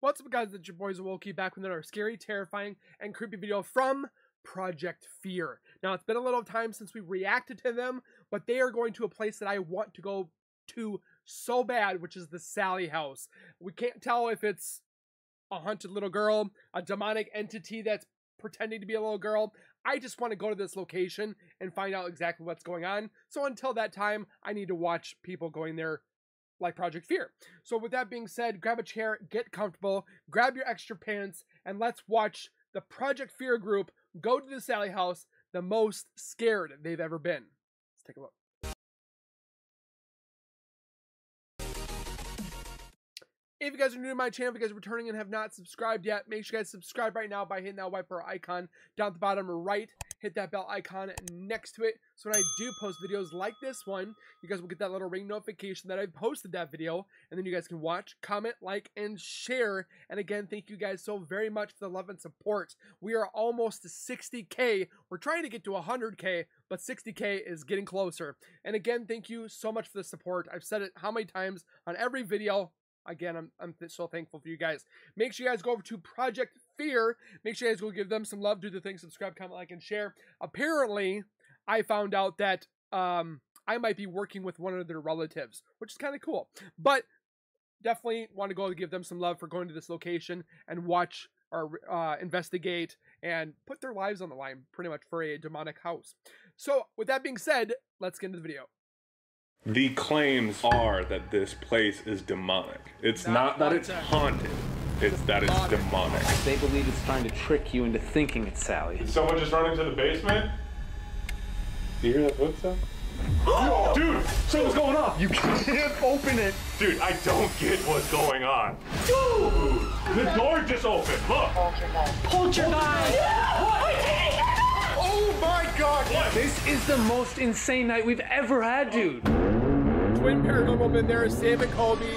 What's up, guys? It's your boys Woki back with another scary, terrifying, and creepy video from Project Fear. Now, it's been a little time since we reacted to them, but they are going to a place that I want to go to so bad, which is the Sallie house. We can't tell if it's a haunted little girl, a demonic entity that's pretending to be a little girl. I just want to go to this location and find out exactly what's going on. So until that time, I need to watch people going there like Project Fear. So with that being said, grab a chair, get comfortable, grab your extra pants, and let's watch the Project Fear group go to the Sallie house, the most scared they've ever been. Let's take a look. If you guys are new to my channel, if you guys are returning and have not subscribed yet, make sure you guys subscribe right now by hitting that white bar icon down at the bottom right. Hit that bell icon next to it, so when I do post videos like this one, you guys will get that little ring notification that I've posted that video, and then you guys can watch, comment, like, and share. And again, thank you guys so very much for the love and support. We are almost to 60K. We're trying to get to 100K, but 60K is getting closer. And again, thank you so much for the support. I've said it how many times on every video. Again, I'm so thankful for you guys. Make sure you guys go over to Project Fear. Make sure you guys go give them some love. Do the thing, subscribe, comment, like, and share. Apparently, I found out that I might be working with one of their relatives, which is kind of cool. But definitely want to go give them some love for going to this location and watch or investigate and put their lives on the line pretty much for a demonic house. So with that being said, let's get into the video. The claims are that this place is demonic. It's not that it's haunted. It's that it's demonic. They believe it's trying to trick you into thinking it's Sallie. Did someone just run into the basement? Do you hear that footstep? Dude, something's going on. You can't open it. Dude, I don't get what's going on. Dude, the door just opened. Look. Poltergeist! Yeah. Oh my God. What? This is the most insane night we've ever had, dude. Twin Paranormal been there, Sam and Colby,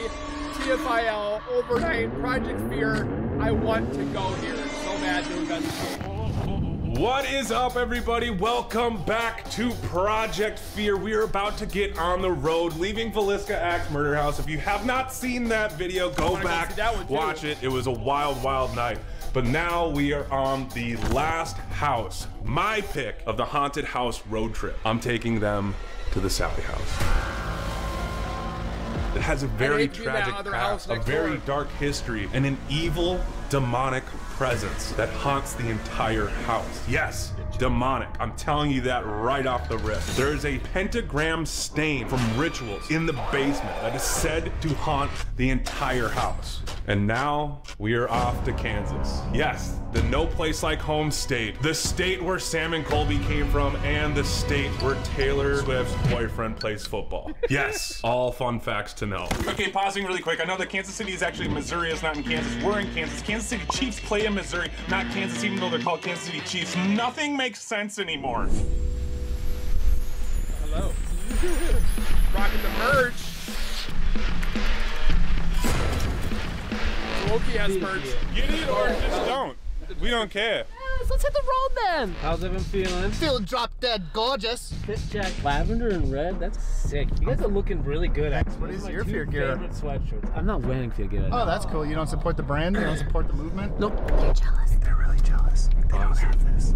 TFIL, Overnight, Project Fear. I want to go here so bad to investigate. What is up, everybody? Welcome back to Project Fear. We are about to get on the road, leaving Villisca Axe Murder House. If you have not seen that video, go back, watch it. It was a wild, wild night. But now we are on the last house, my pick of the haunted house road trip. I'm taking them to the Sallie house. It has a very tragic past, a very dark history, and an evil, demonic presence that haunts the entire house. Yes, demonic. I'm telling you that right off the rip. There is a pentagram stain from rituals in the basement that is said to haunt the entire house. And now we are off to Kansas. Yes, the no place like home state, the state where Sam and Colby came from, and the state where Taylor Swift's boyfriend plays football. Yes, all fun facts to know. Okay, pausing really quick. I know that Kansas City is actually Missouri. It's not in Kansas. We're in Kansas. Kansas City Chiefs play in Missouri, not Kansas, even though they're called Kansas City Chiefs. Nothing makes sense anymore. Hello. Rocking the merch. Woki has merch. Get it or just don't. We don't care. Yes, let's hit the road then. How's everyone feeling? Feeling drop dead gorgeous. Fit check. Lavender and red, that's sick. You guys are looking really good. Thanks. What is your fear gear? Favorite sweatshirts. I'm not wearing fear gear. Oh, that's cool. You don't support the brand? You don't support the movement? Nope. They're jealous. They're really jealous. They don't have this.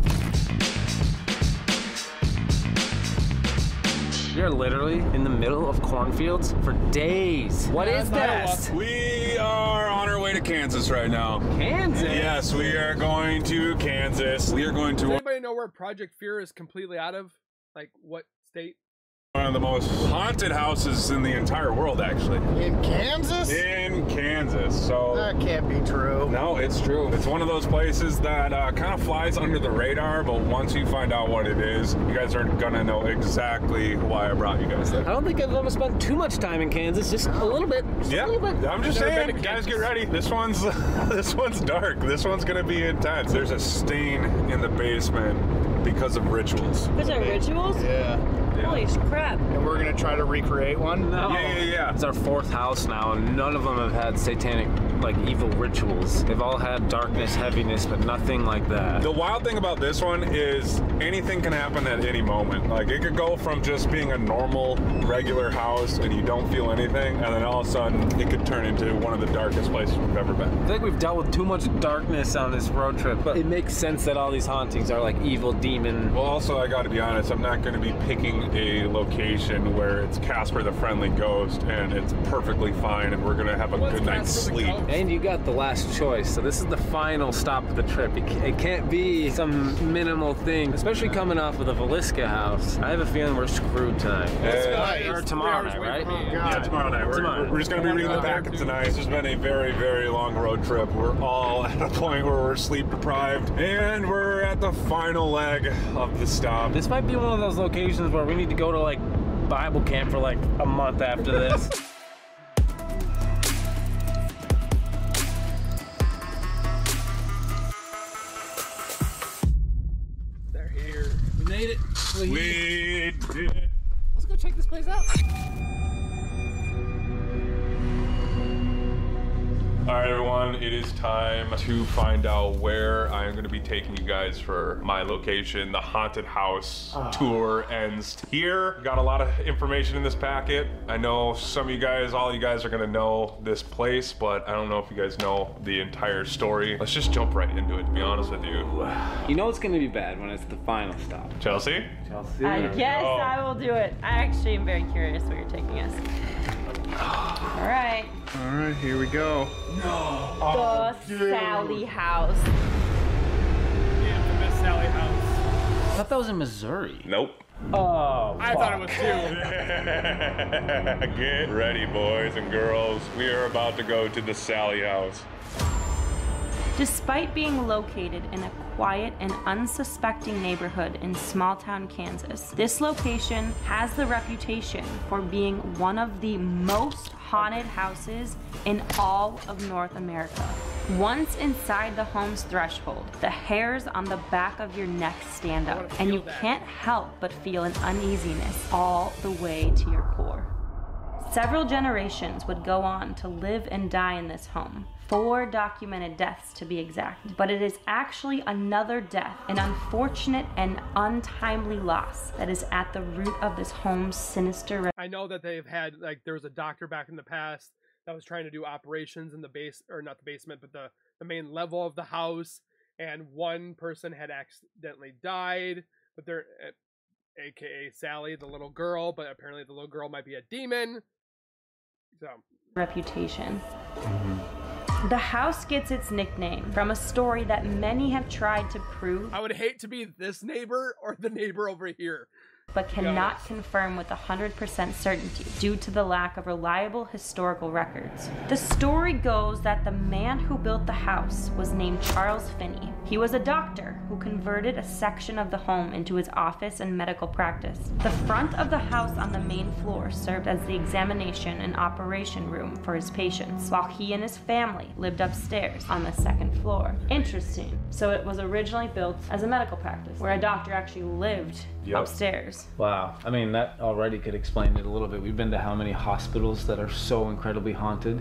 We are literally in the middle of cornfields for days. What is this? We are on our way to Kansas right now. Kansas? Yes, we are going to Kansas. We are going to Does anybody know where Project Fear is completely out of? Like, what state? one of the most haunted houses in the entire world, actually. In Kansas? In Kansas, so... That can't be true. No, it's true. It's one of those places that kind of flies under the radar, but once you find out what it is, you guys are gonna know exactly why I brought you guys there. I don't think I've ever spent too much time in Kansas, just a little bit. Yeah, a little bit. I'm just saying, guys, get ready. This one's this one's dark. This one's gonna be intense. There's a stain in the basement because of rituals. Is there rituals? Yeah. Holy crap. And we're gonna try to recreate one? No. Yeah. It's our fourth house now, and none of them have had satanic like evil rituals. They've all had darkness, heaviness, but nothing like that. The wild thing about this one is anything can happen at any moment. Like it could go from just being a normal, regular house and you don't feel anything, and then all of a sudden it could turn into one of the darkest places we've ever been. I feel like we've dealt with too much darkness on this road trip, but it makes sense that all these hauntings are like evil demon. Well, also, I gotta be honest, I'm not gonna be picking a location where it's Casper the Friendly Ghost and it's perfectly fine and we're gonna have a good night's sleep. And you got the last choice, so this is the final stop of the trip. It can't be some minimal thing, especially coming off of the Velisca house. I have a feeling we're screwed tonight. Or tomorrow night, right? Yeah, tomorrow night. We're just gonna be reading the packet tonight. This has been a very, very long road trip. We're all at a point where we're sleep deprived, and we're at the final leg of the stop. This might be one of those locations where we need to go to like Bible camp for like a month after this. They're here. We made it. We did it. Let's go check this place out. All right, everyone, it is time to find out where I am going to be taking you guys for my location. The haunted house tour ends here. Got a lot of information in this packet. I know some of you guys, all you guys are going to know this place, but I don't know if you guys know the entire story. Let's just jump right into it, to be honest with you. You know it's gonna be bad when it's the final stop. Chelsea? I guess I will do it. I actually am very curious where you're taking us. All right. All right, here we go. The Sallie house. The infamous Sallie house. I thought that was in Missouri. Nope. Oh, I thought it was too. Get ready, boys and girls. We are about to go to the Sallie house. Despite being located in a quiet and unsuspecting neighborhood in small-town Kansas, this location has the reputation for being one of the most haunted houses in all of North America. Once inside the home's threshold, the hairs on the back of your neck stand up, and you can't help but feel an uneasiness all the way to your core. Several generations would go on to live and die in this home. 4 documented deaths to be exact, but it is actually another death, an unfortunate and untimely loss that is at the root of this home's sinister. I know that they've had, like, there was a doctor back in the past that was trying to do operations in the base, or not the basement, but the main level of the house, and one person had accidentally died, but they're, aka Sallie, the little girl, but apparently the little girl might be a demon. So. Reputation. The house gets its nickname from a story that many have tried to prove. I would hate to be this neighbor or the neighbor over here, but cannot confirm with 100% certainty due to the lack of reliable historical records. The story goes that the man who built the house was named Charles Finney. He was a doctor who converted a section of the home into his office and medical practice. The front of the house on the main floor served as the examination and operation room for his patients, while he and his family lived upstairs on the second floor. Interesting. So it was originally built as a medical practice, where a doctor actually lived upstairs. Wow. I mean, that already could explain it a little bit. We've been to how many hospitals that are so incredibly haunted?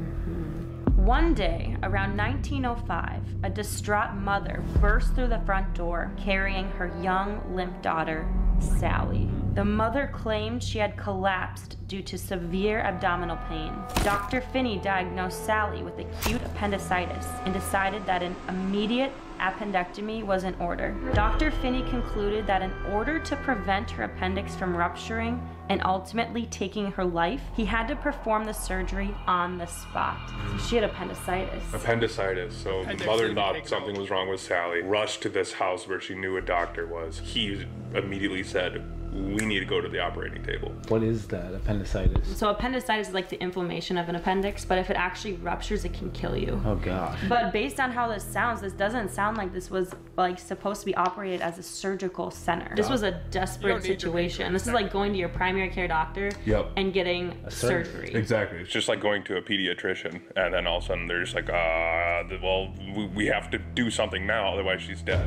One day, around 1905, a distraught mother burst through the front door carrying her young, limp daughter, Sallie. The mother claimed she had collapsed due to severe abdominal pain. Dr. Finney diagnosed Sallie with acute appendicitis and decided that an immediate appendectomy was in order. Dr. Finney concluded that in order to prevent her appendix from rupturing and ultimately taking her life, he had to perform the surgery on the spot. So she had appendicitis. Appendicitis. So the mother thought something was wrong with Sallie, rushed to this house where she knew a doctor was. He immediately said, we need to go to the operating table. What is that, appendicitis? So appendicitis is like the inflammation of an appendix, but if it actually ruptures, it can kill you. Oh gosh. But based on how this sounds, this doesn't sound like this was like supposed to be operated as a surgical center. This was a desperate situation. This is like going to your primary care doctor and getting a surgery. Exactly. It's just like going to a pediatrician, and then all of a sudden they're just like, well, we have to do something now, otherwise she's dead.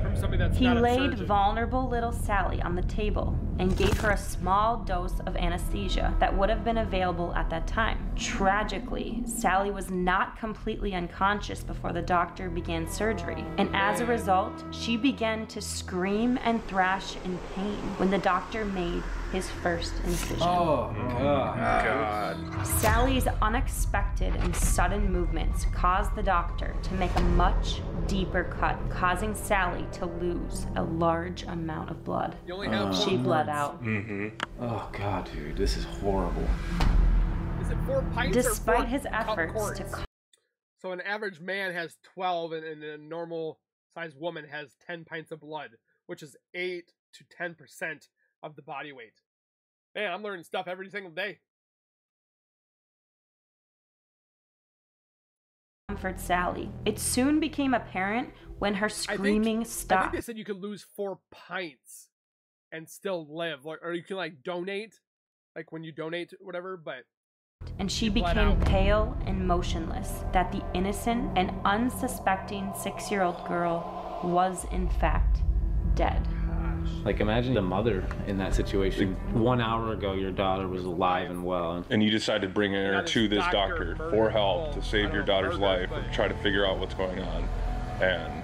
From somebody that's He not a laid surgeon. vulnerable little Sallie on the table and gave her a small dose of anesthesia that would have been available at that time. Tragically, Sallie was not completely unconscious before the doctor began surgery, and as a result, she began to scream and thrash in pain when the doctor made his first incision. Oh, God. Sallie's unexpected and sudden movements caused the doctor to make a much deeper cut, causing Sallie to lose a large amount of blood. You only have She bled out. Oh, God, dude, this is horrible. Is it 4 pints Despite or 4 his cup efforts quarts? to So an average man has 12 and a normal sized woman has 10 pints of blood, which is 8 to 10% of the body weight. Man, I'm learning stuff every single day. comfort Sallie. It soon became apparent when her screaming I stopped. think they said you could lose 4 pints and still live, or you can like donate, like when you donate whatever, but And she bled became out. pale and motionless, that the innocent and unsuspecting 6-year-old girl was in fact dead. Like, imagine the mother in that situation. 1 hour ago, your daughter was alive and well. And you decide to bring her Got to his this doctor doctor for help to murdered. save I your don't know, daughter's murdered, life and but- try to figure out what's going on. And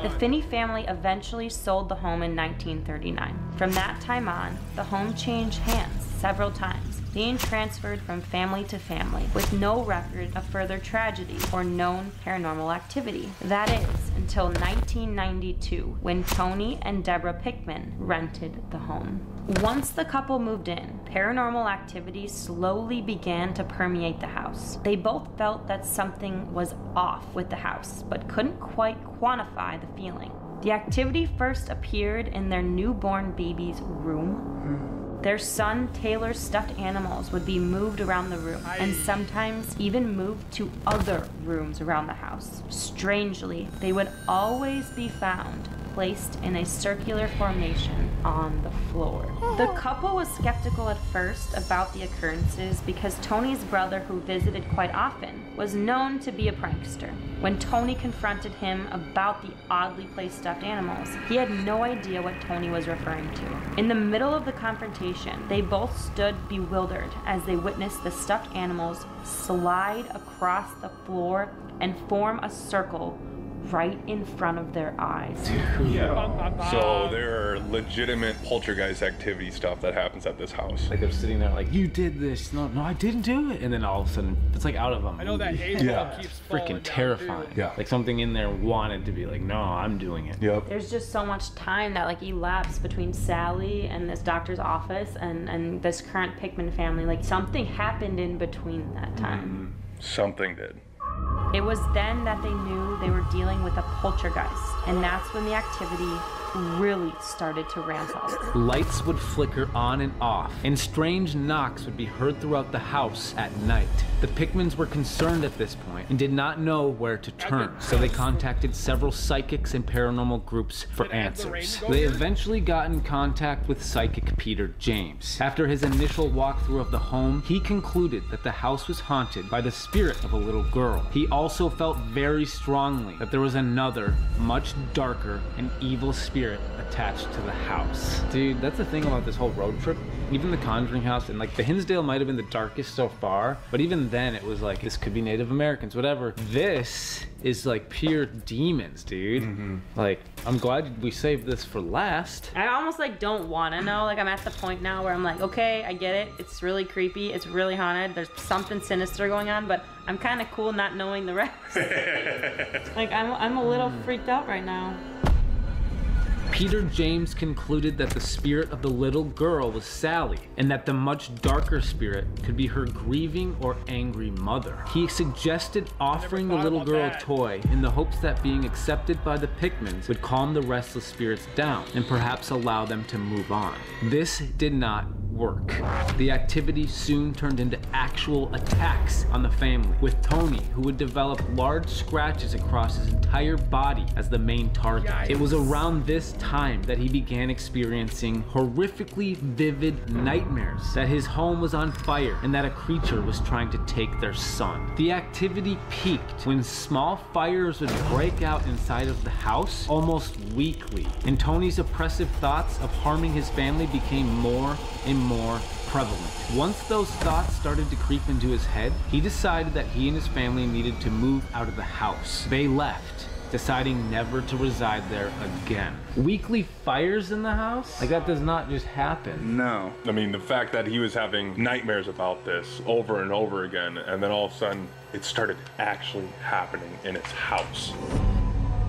The Finney family eventually sold the home in 1939. From that time on, the home changed hands several times, being transferred from family to family, with no record of further tragedy or known paranormal activity. That is, until 1992, when Tony and Deborah Pickman rented the home. Once the couple moved in, paranormal activity slowly began to permeate the house. They both felt that something was off with the house, but couldn't quite quantify the feeling. The activity first appeared in their newborn baby's room. Their son Taylor's stuffed animals would be moved around the room, and sometimes even moved to other rooms around the house. Strangely, they would always be found placed in a circular formation on the floor. The couple was skeptical at first about the occurrences because Tony's brother, who visited quite often, was known to be a prankster. When Tony confronted him about the oddly placed stuffed animals, he had no idea what Tony was referring to. In the middle of the confrontation, they both stood bewildered as they witnessed the stuffed animals slide across the floor and form a circle right in front of their eyes. so there are legitimate poltergeist activity stuff that happens at this house. Like, they're sitting there like, you did this. No, I didn't do it. And then all of a sudden, it's like out of a movie. I know that age keeps falling down, Freaking terrifying. too. Yeah. Like, something in there wanted to be like, no, I'm doing it. Yep. There's just so much time that like elapsed between Sallie and this doctor's office and this current Pickman family. Like something happened in between that time. Something did. It was then that they knew they were dealing with a poltergeist, and that's when the activity really started to ramp up. Lights would flicker on and off, and strange knocks would be heard throughout the house at night. The Pickmans were concerned at this point and did not know where to turn, so they contacted several psychics and paranormal groups for answers. They eventually got in contact with psychic Peter James. After his initial walkthrough of the home, he concluded that the house was haunted by the spirit of a little girl. He also felt very strongly that there was another, much darker and evil spirit attached to the house. Dude, that's the thing about this whole road trip. Even the Conjuring house and like the Hinsdale might have been the darkest so far, but even then it was like, this could be Native Americans, whatever. This is like pure demons, dude. Like, I'm glad we saved this for last. I almost like don't want to know. Like I'm at the point now where I'm like, okay, I get it. It's really creepy. It's really haunted. There's something sinister going on, but I'm kind of cool not knowing the rest. Like I'm a little freaked out right now. Peter James concluded that the spirit of the little girl was Sallie, and that the much darker spirit could be her grieving or angry mother. He suggested offering the little girl a toy in the hopes that being accepted by the Pickmans would calm the restless spirits down and perhaps allow them to move on. This did not work. The activity soon turned into actual attacks on the family, with Tony, who would develop large scratches across his entire body, as the main target. It was around this time that he began experiencing horrifically vivid nightmares that his home was on fire and that a creature was trying to take their son. The activity peaked when small fires would break out inside of the house almost weekly, and Tony's oppressive thoughts of harming his family became more and more prevalent. Once those thoughts started to creep into his head, he decided that he and his family needed to move out of the house. They left, deciding never to reside there again. Weekly fires in the house? Like, that does not just happen. No. I mean, the fact that he was having nightmares about this over and over again, and then all of a sudden it started actually happening in his house.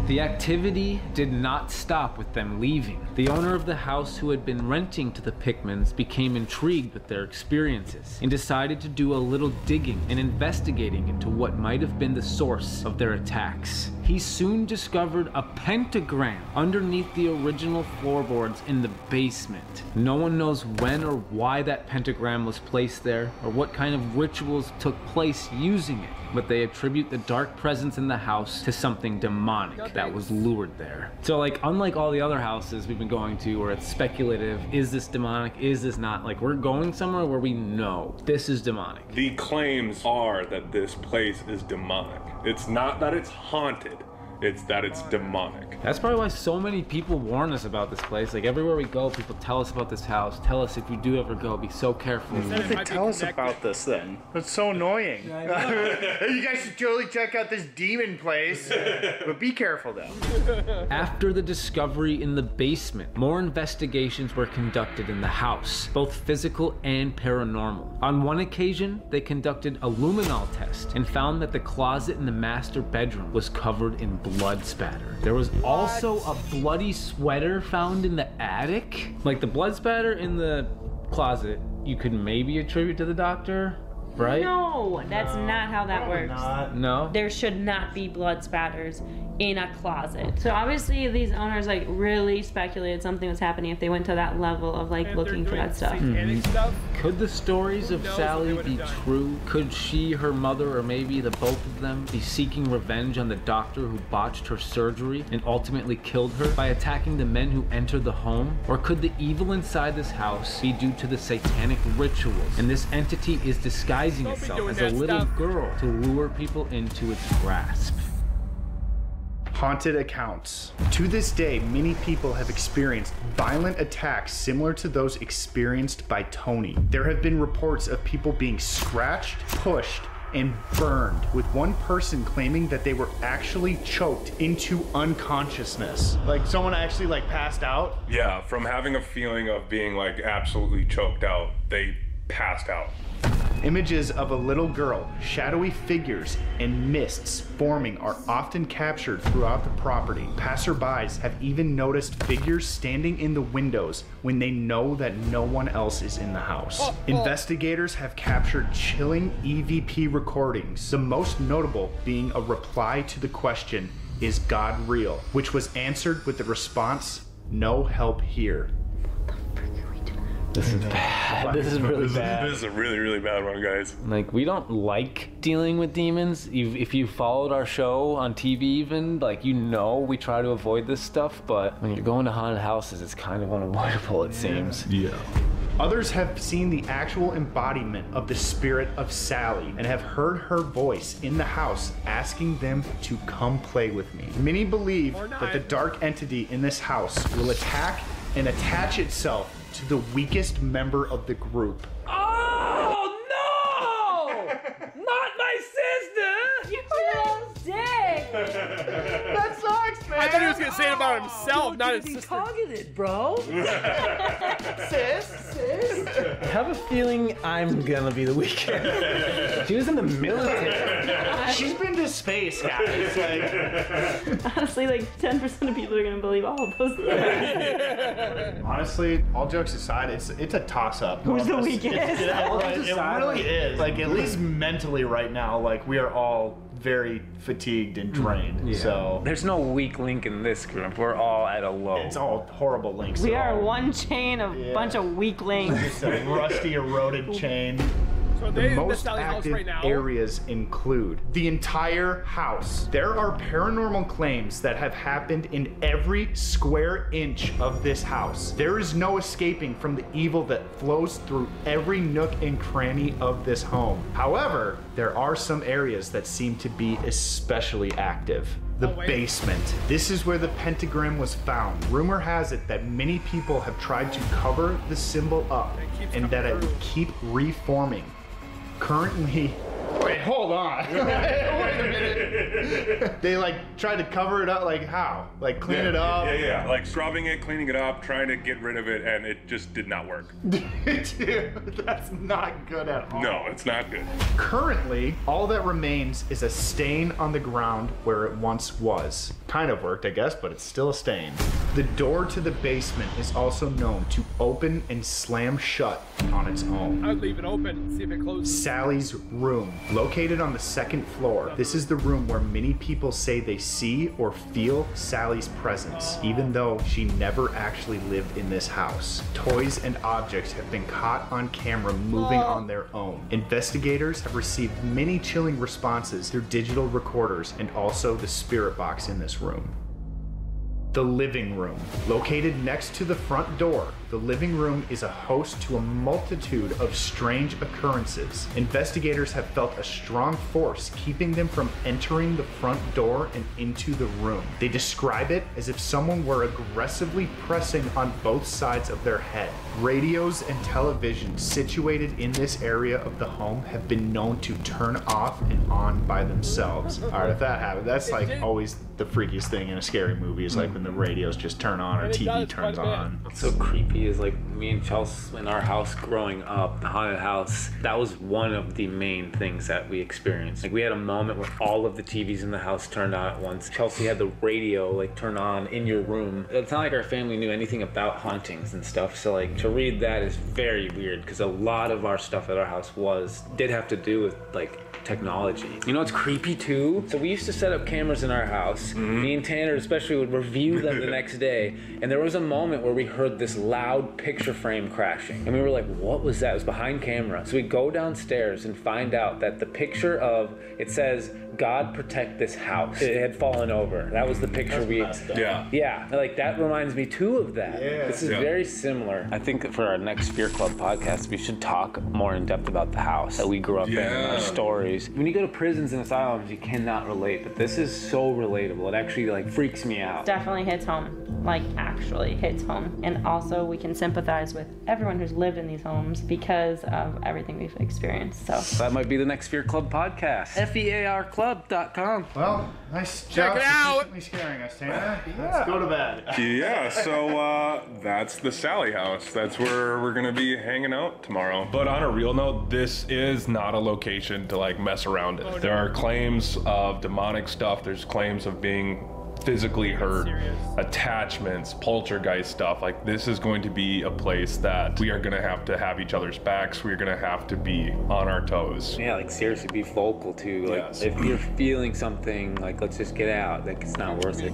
The activity did not stop with them leaving. The owner of the house, who had been renting to the Pickmans, became intrigued with their experiences and decided to do a little digging and investigating into what might have been the source of their attacks. He soon discovered a pentagram underneath the original floorboards in the basement. No one knows when or why that pentagram was placed there, or what kind of rituals took place using it, but they attribute the dark presence in the house to something demonic that was lured there. So, like, unlike all the other houses we've been going to where it's speculative, is this demonic, is this not, like, we're going somewhere where we know this is demonic. The claims are that this place is demonic. It's not that it's haunted, it's that it's demonic. That's probably why so many people warn us about this place. Like, everywhere we go, people tell us about this house. Tell us if you do ever go, be so careful. Why did they tell us about this then? That's so annoying. You guys should totally check out this demon place. But be careful though. After the discovery in the basement, more investigations were conducted in the house, both physical and paranormal. On one occasion, they conducted a luminol test and found that the closet in the master bedroom was covered in blood spatter. There was also a bloody sweater found in the attic. Like, the blood spatter in the closet, you could maybe attribute to the doctor, right? No, that's not how that works. No? There should not be blood spatters in a closet. So obviously these owners like really speculated something was happening if they went to that level of like looking for that stuff. Stuff. Could the stories of Sallie be true? Could she, her mother, or maybe the both of them be seeking revenge on the doctor who botched her surgery and ultimately killed her by attacking the men who entered the home? Or could the evil inside this house be due to the satanic rituals, and this entity is disguising itself as a little girl to lure people into its grasp? Haunted accounts. To this day, many people have experienced violent attacks similar to those experienced by Tony. There have been reports of people being scratched, pushed, and burned, with one person claiming that they were actually choked into unconsciousness. Like someone actually like passed out? Yeah, from having a feeling of being like absolutely choked out, they passed out. Images of a little girl, shadowy figures, and mists forming are often captured throughout the property. Passerbys have even noticed figures standing in the windows when they know that no one else is in the house. Investigators have captured chilling EVP recordings, the most notable being a reply to the question, "Is God real?" which was answered with the response, "No help here." This is bad. This is really bad. This is a really, really bad one, guys. Like, we don't like dealing with demons. If you followed our show on TV even, like, you know we try to avoid this stuff, but when you're going to haunted houses, it's kind of unavoidable, it seems. Yeah. Others have seen the actual embodiment of the spirit of Sallie and have heard her voice in the house asking them to come play with me. Many believe that the dark entity in this house will attack and attach itself to the weakest member of the group. Oh, no! Not my sister! You little dick! That sucks, man! I thought he was gonna say it about himself, not his sister. Targeted, bro. Sis? I have a feeling I'm gonna be the weekend. She was in the military. She's been to space, guys. Like, Honestly, like 10% of people are gonna believe all of those things. honestly, all jokes aside, it's a toss-up. Who's the weakest? It really is. Like, at least mentally right now, like, we are all very fatigued and drained. Yeah. So There's no weak link in this Villisca group. We're all at a low. It's all horrible links. We are one chain of bunch of weak links. It's a rusty, eroded chain. So The most active right now. areas include the entire house. There are paranormal claims that have happened in every square inch of this house. There is no escaping from the evil that flows through every nook and cranny of this home. However, there are some areas that seem to be especially active. The basement. This is where the pentagram was found. Rumor has it that many people have tried to cover the symbol up and that it would keep reforming. Currently, wait, hold on. Wait a minute. They like tried to cover it up, like how? Like clean it up? Yeah. Like scrubbing it, cleaning it up, trying to get rid of it, and it just did not work. Dude, that's not good at all. No, it's not good. Currently, all that remains is a stain on the ground where it once was. Kind of worked, I guess, but it's still a stain. The door to the basement is also known to open and slam shut on its own. I'd leave it open and see if it closes. Sally's room, located on the second floor. This is the room where many people say they see or feel Sally's presence, even though she never actually lived in this house. Toys and objects have been caught on camera moving on their own. Investigators have received many chilling responses through digital recorders and also the spirit box in this room. The living room. Located next to the front door, the living room is a host to a multitude of strange occurrences. Investigators have felt a strong force keeping them from entering the front door and into the room. They describe it as if someone were aggressively pressing on both sides of their head. Radios and televisions situated in this area of the home have been known to turn off and on by themselves. All right, if that happens, that's like always the freakiest thing in a scary movie is like when the radios just turn on or TV turns on. What's so creepy is like me and Chelsea in our house growing up, the haunted house, that was one of the main things that we experienced. Like we had a moment where all of the TVs in the house turned on at once. Chelsea had the radio like turn on in your room. It's not like our family knew anything about hauntings and stuff, so like to read that is very weird because a lot of our stuff at our house did have to do with like technology. You know what's creepy too? So we used to set up cameras in our house. Me and Tanner especially would review them the next day, and there was a moment where we heard this loud picture frame crashing, and we were like, what was that? It was behind camera. So we go downstairs and find out that the picture of, it says, God protect this house. It had fallen over. That was the picture Yeah, like that reminds me too of that. Yeah. This is very similar. I think that for our next Fear Club podcast, we should talk more in depth about the house that we grew up in, our stories. When you go to prisons and asylums, you cannot relate, but this is so relatable. It actually like freaks me out. Definitely hits home, like actually hits home. And also we can sympathize with everyone who's lived in these homes because of everything we've experienced. So that might be the next Fear Club podcast. FEARclub.com. Well, nice job sufficiently scaring us, Tanner. Let's go to bed. Yeah, so that's the Sallie house. That's where we're gonna be hanging out tomorrow. But on a real note, this is not a location to like mess around in. There are claims of demonic stuff. There's claims of being physically hurt, attachments, poltergeist stuff. Like this is going to be a place that we are going to have each other's backs. We're going to have to be on our toes. Yeah, like seriously be vocal too. Like if you're feeling something, like let's just get out. Like it's not worth it.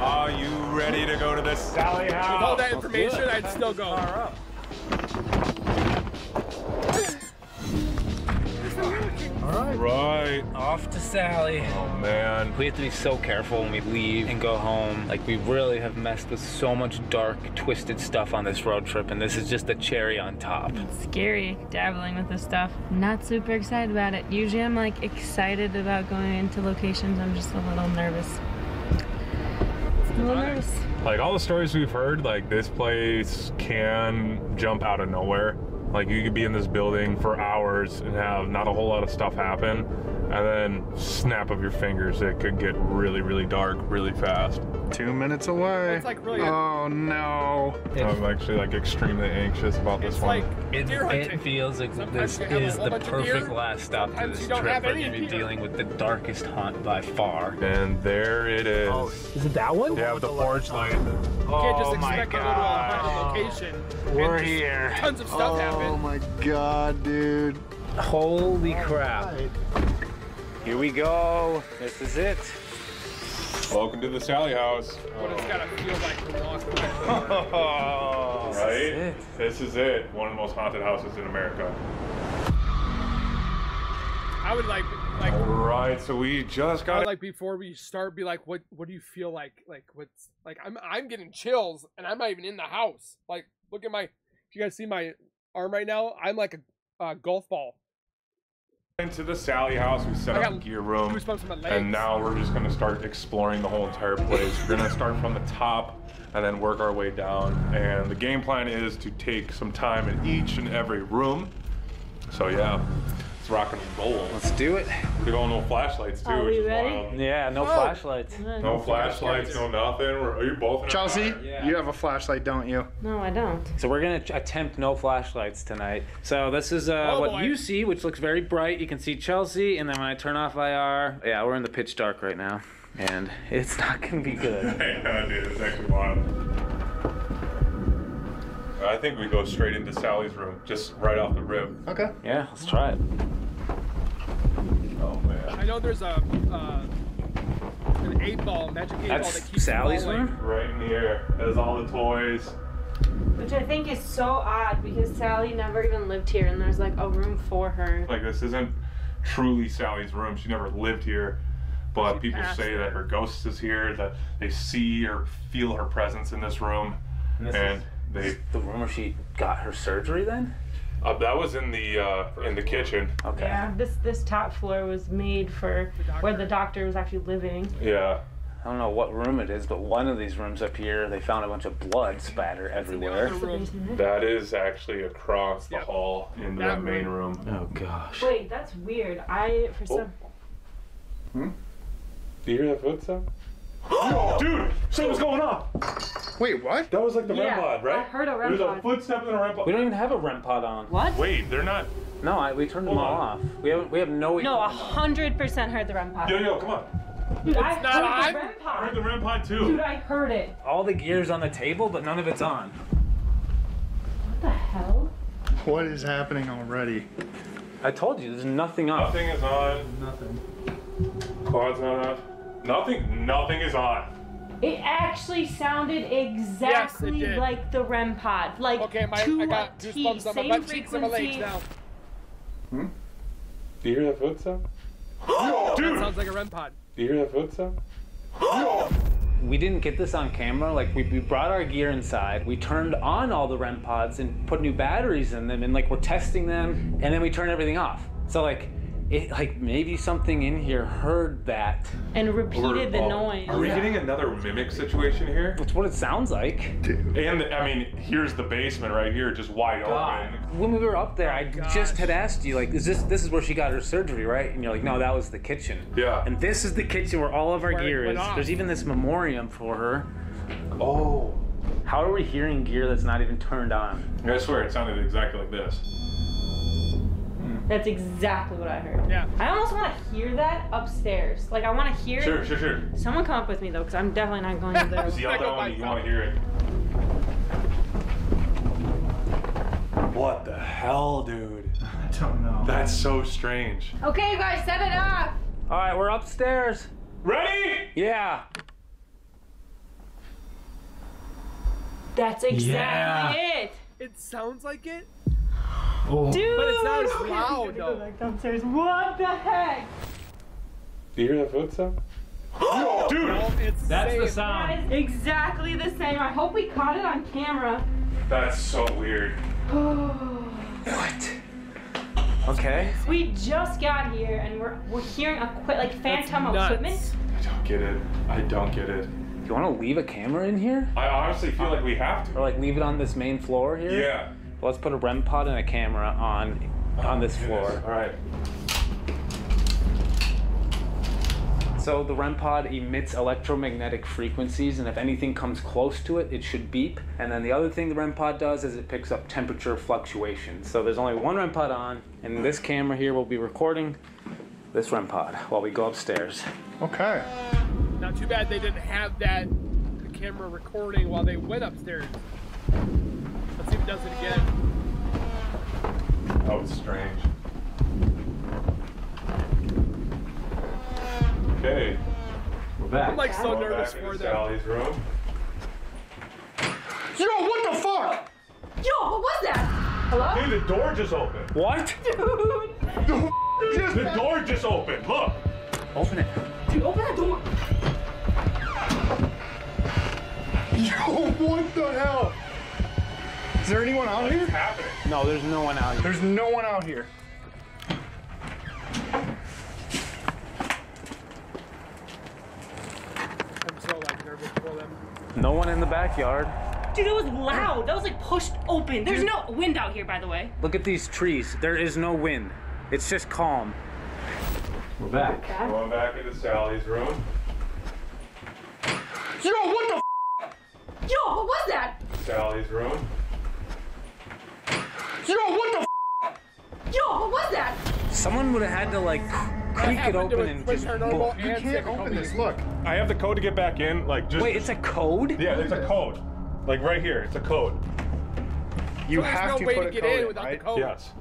Are you ready to go to the Sallie house? With all that information, I'd still go. Right. Off to Sallie. Oh man. We have to be so careful when we leave and go home. Like we really have messed with so much dark, twisted stuff on this road trip, and this is just the cherry on top. It's scary dabbling with this stuff. Not super excited about it. Usually I'm like excited about going into locations. I'm just a little nervous. Like all the stories we've heard, like this place can jump out of nowhere. Like you could be in this building for hours and have not a whole lot of stuff happen, and then snap of your fingers, it could get really, really dark really fast. 2 minutes away. It's like really oh no. I'm actually like extremely anxious about this one. Like it feels like sometimes this you have is a the bunch of perfect deer. last stop to Sometimes this you don't trip. have We're any going to be deer. dealing with the darkest haunt by far. And there it is. Oh, is it that one? Yeah, with the porch light. You can't just expect a little haunted location. We're and just here. Tons of stuff happen. Oh my god, dude. Holy crap. Here we go. This is it. Welcome to the Sallie house. What it's gotta feel like to walk through that door. Right? This is it. One of the most haunted houses in America. I would like Alright, so we just got like before we start, be like, what do you feel like? Like what's like? I'm getting chills, and I'm not even in the house. Like, look at my. You guys see my arm right now? I'm like a golf ball. into the Sallie house. We set up a gear room, and now we're just gonna start exploring the whole entire place. We're gonna start from the top and then work our way down. And the game plan is to take some time in each and every room. So yeah. Let's rock and roll. Let's do it. We're going no flashlights too. Are we ready? Wild. Yeah, no flashlights. No flashlights, no nothing. Are you both in Chelsea, Yeah. you have a flashlight, don't you? No, I don't. So we're gonna attempt no flashlights tonight. So this is what you see, which looks very bright. You can see Chelsea, and then when I turn off IR, yeah, we're in the pitch dark right now, and it's not gonna be good. Yeah, dude, it's actually wild. I think we go straight into Sally's room, just right off the rib. Okay. Yeah, let's try it. Oh man. I know there's an 8-ball, magic 8-ball That's that keeps Sally's falling. room? Right in here. Has all the toys. Which I think is so odd because Sally never even lived here and there's like a room for her. Like, this isn't truly Sally's room. She never lived here. But people passed say that her ghost is here, that they see or feel her presence in this room. The room where she got her surgery then? That was in the kitchen. Okay. Yeah, this top floor was made for where the doctor was actually living. Yeah. I don't know what room it is, but one of these rooms up here, they found a bunch of blood spatter everywhere. That is actually across the hall into that main room. Oh gosh. Wait, that's weird. Do you hear that footstep? Oh, dude, something's going on. Wait, what? That was like the REM pod, right? I heard a REM There's a pod. footstep in a REM pod. We don't even have a REM pod on. What? Wait, they're not. No, we turned them all off. We have no. No, 100% heard the REM pod. Yo, come on. Dude, I heard not the on. REM I pod. heard the REM pod too. Dude, I heard it. All the gear's on the table, but none of it's on. What the hell? What is happening already? I told you, there's nothing on. Nothing is on. Nothing. Quad's not on. Nothing is on. It actually sounded exactly did. like the REM pod. Like Okay, I to got a T, goosebumps on my same butt cheeks and my legs frequency. now. Do you hear that footstep? That Dude! sounds like a REM pod. Do you hear that footstep? We didn't get this on camera. Like, we brought our gear inside. We turned on all the REM pods and put new batteries in them, and like we're testing them, and then we turn everything off. So like, maybe something in here heard that. And repeated the noise. Are we getting another mimic situation here? That's what it sounds like. Dude. And I mean, here's the basement right here, just wide open. When we were up there, I just had asked you, like, this is where she got her surgery, right? And you're like, no, that was the kitchen. Yeah. And this is the kitchen where all of our Where it gear went is. off. There's even this memoriam for her. Oh. How are we hearing gear that's not even turned on? I swear it sounded exactly like this. That's exactly what I heard. Yeah. I almost want to hear that upstairs. Like I want to hear it. Sure. Someone come up with me though, because I'm definitely not going to Just there. yell that when you want to hear it. What the hell, dude? I don't know. That's so strange. Okay, you guys, set it up. All right, we're upstairs. Ready? Yeah. That's exactly it. It sounds like it, Oh. Dude. but it's not as Okay, loud we gotta go though. back downstairs. What the heck? Do you hear that footstep? Dude! No, it's That's the safe. sound. That is exactly the same. I hope we caught it on camera. That's so weird. What? Okay. We just got here and we're hearing phantom nuts. equipment. I don't get it. Do you want to leave a camera in here? I honestly feel like we have Or to. like leave it on this main floor here? Yeah. Well, let's put a REM pod and a camera on this floor. All right. So the REM pod emits electromagnetic frequencies, and if anything comes close to it, it should beep. And then the other thing the REM pod does is it picks up temperature fluctuations. So there's only one REM pod on, and this camera here will be recording this REM pod while we go upstairs. Okay. Not too bad they didn't have the camera recording while they went upstairs. Let's see if it does it again. That was strange. back. I'm like so Going nervous back for into them. Sally's room. Yo, what the fuck? Yo, what was that? Hello? Dude, the door just opened. What? Dude! The door just opened. Look. Open it. Dude, open that door! Yo, what the hell? Is there anyone out here? What's happening? No, there's no one out here. There's no one out here. I'm so like nervous for them. No one in the backyard. Dude, that was loud. That was like pushed open. There's no wind out here, by the way. Look at these trees. There is no wind. It's just calm. We're back. Going back into Sally's room. Yo, what the Yo, what was that? Sally's room. Yo, what the Yo, what was that? Someone would have had to like creak it happened to open it and with just Paranormal You and can't Colby. open this, look. I have the code to get back in. Like just. Wait, it's a code? Yeah, it's a code. Like right here, it's a code. You So there's have no to way put to a get code in in, without right? the code. Yes.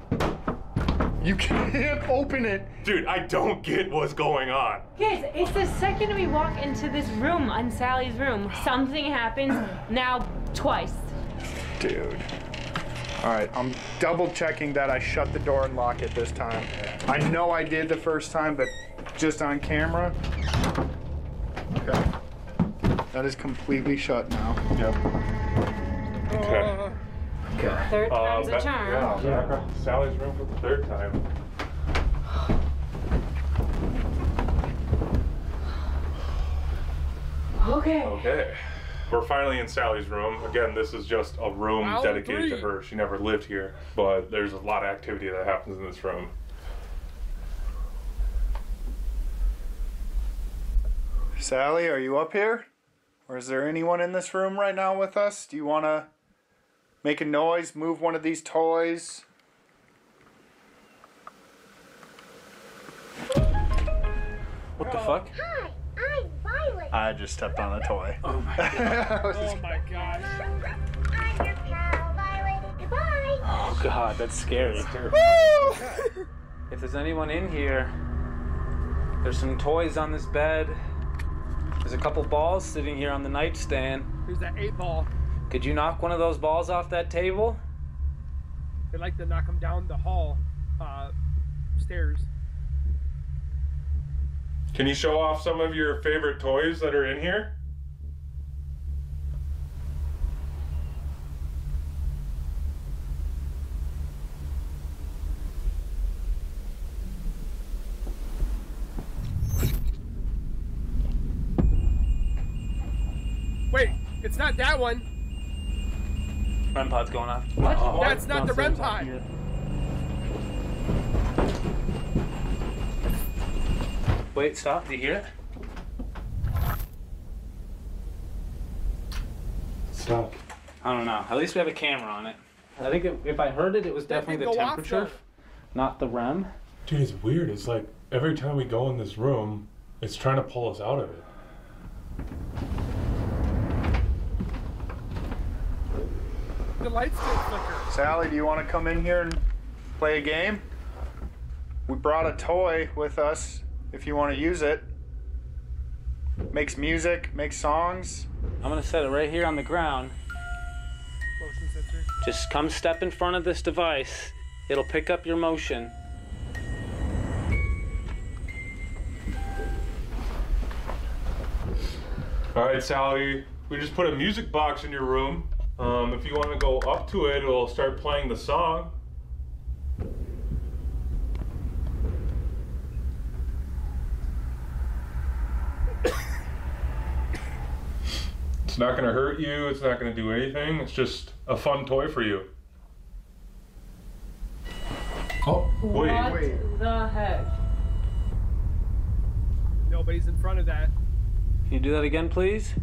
You can't open it. Dude, I don't get what's going on. Guys, it's the second we walk into this room, on Sally's room, something happens, now twice. Dude. All right, I'm double checking that I shut the door and lock it this time. I know I did the first time, but just on camera. Okay. That is completely shut now. Yep. Okay. Okay. Third time's a charm. Yeah, back up to Sally's room for the third time. Okay. Okay. We're finally in Sally's room. Again, this is just a room Round dedicated to 3. her. She never lived here, but there's a lot of activity that happens in this room. Sally, are you up here? Or is there anyone in this room right now with us? Do you want to make a noise, move one of these toys? What the fuck? Hi, I'm Violet. I just stepped on a toy. Oh my god. Oh my gosh. I'm your pal, Violet. Goodbye. Oh god, that's scary. If there's anyone in here, there's some toys on this bed. There's a couple balls sitting here on the nightstand. Here's that 8-ball. Could you knock one of those balls off that table? They like to knock them down the hall stairs. Can you show off some of your favorite toys that are in here? Wait, it's not that one. REM pod's going off. What? Oh, That's not the REM pod. Wait, stop. Do you hear it? Stop. I don't know. At least we have a camera on it. I think if I heard it, it was That definitely didn't the go off, temperature, though. not the REM. Dude, it's weird. It's like every time we go in this room, it's trying to pull us out of it. The lights still flicker. Sally, do you want to come in here and play a game? We brought a toy with us if you want to use it. Makes music, makes songs. I'm gonna set it right here on the ground. Motion sensor. Just come step in front of this device. It'll pick up your motion. All right, Sally, we just put a music box in your room. If you want to go up to it, it'll start playing the song. It's not going to hurt you. It's not going to do anything. It's just a fun toy for you. Oh, wait. What the heck? Nobody's in front of that. Can you do that again, please?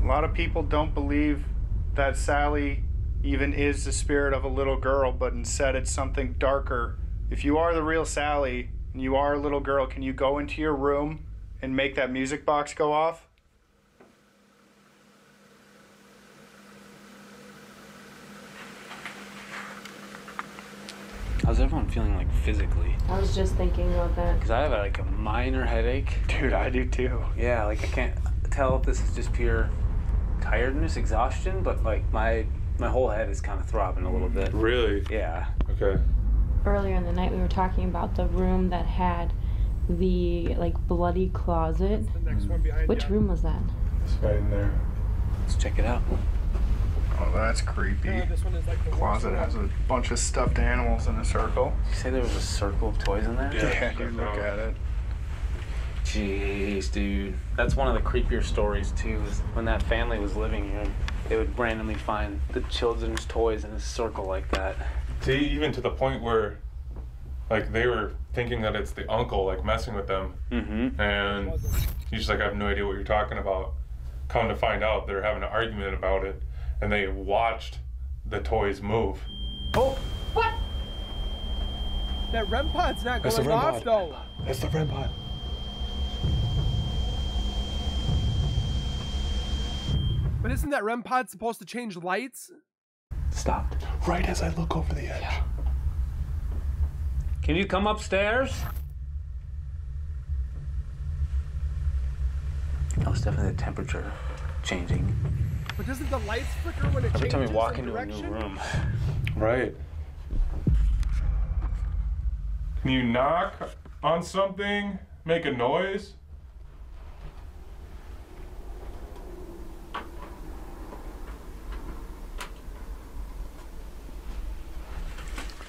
A lot of people don't believe that Sally even is the spirit of a little girl, but instead it's something darker. If you are the real Sally and you are a little girl, can you go into your room and make that music box go off? How's everyone feeling like physically? I was just thinking about that. Because I have like a minor headache. Dude, I do too. Yeah, like I can't tell if this is just pure tiredness, exhaustion, but like my whole head is kind of throbbing a little bit. Really? Yeah. Okay. Earlier in the night, we were talking about the room that had the like bloody closet. The next one behind Which you. room was that? It's right in there. Let's check it out. Oh, that's creepy. This one is like the Closet has a bunch of stuffed animals in a circle. Did you say there was a circle of toys in there? Yeah, dude, look at it. Jeez, dude. That's one of the creepier stories, too, is when that family was living here, they would randomly find the children's toys in a circle like that. See, even to the point where, like, they were thinking that it's the uncle, like, messing with them. Mm-hmm. And he's just like, I have no idea what you're talking about. Come to find out, they're having an argument about it. And they watched the toys move. Oh! What? That REM pod's not That's the going REM off pod. though. That's the REM pod. But isn't that REM pod supposed to change lights? Stopped. Right as I look over the edge. Yeah. Can you come upstairs? That was definitely the temperature changing. But doesn't the lights flicker when it Every changes time we walk in into a direction? new room. Right. Can you knock on something? Make a noise?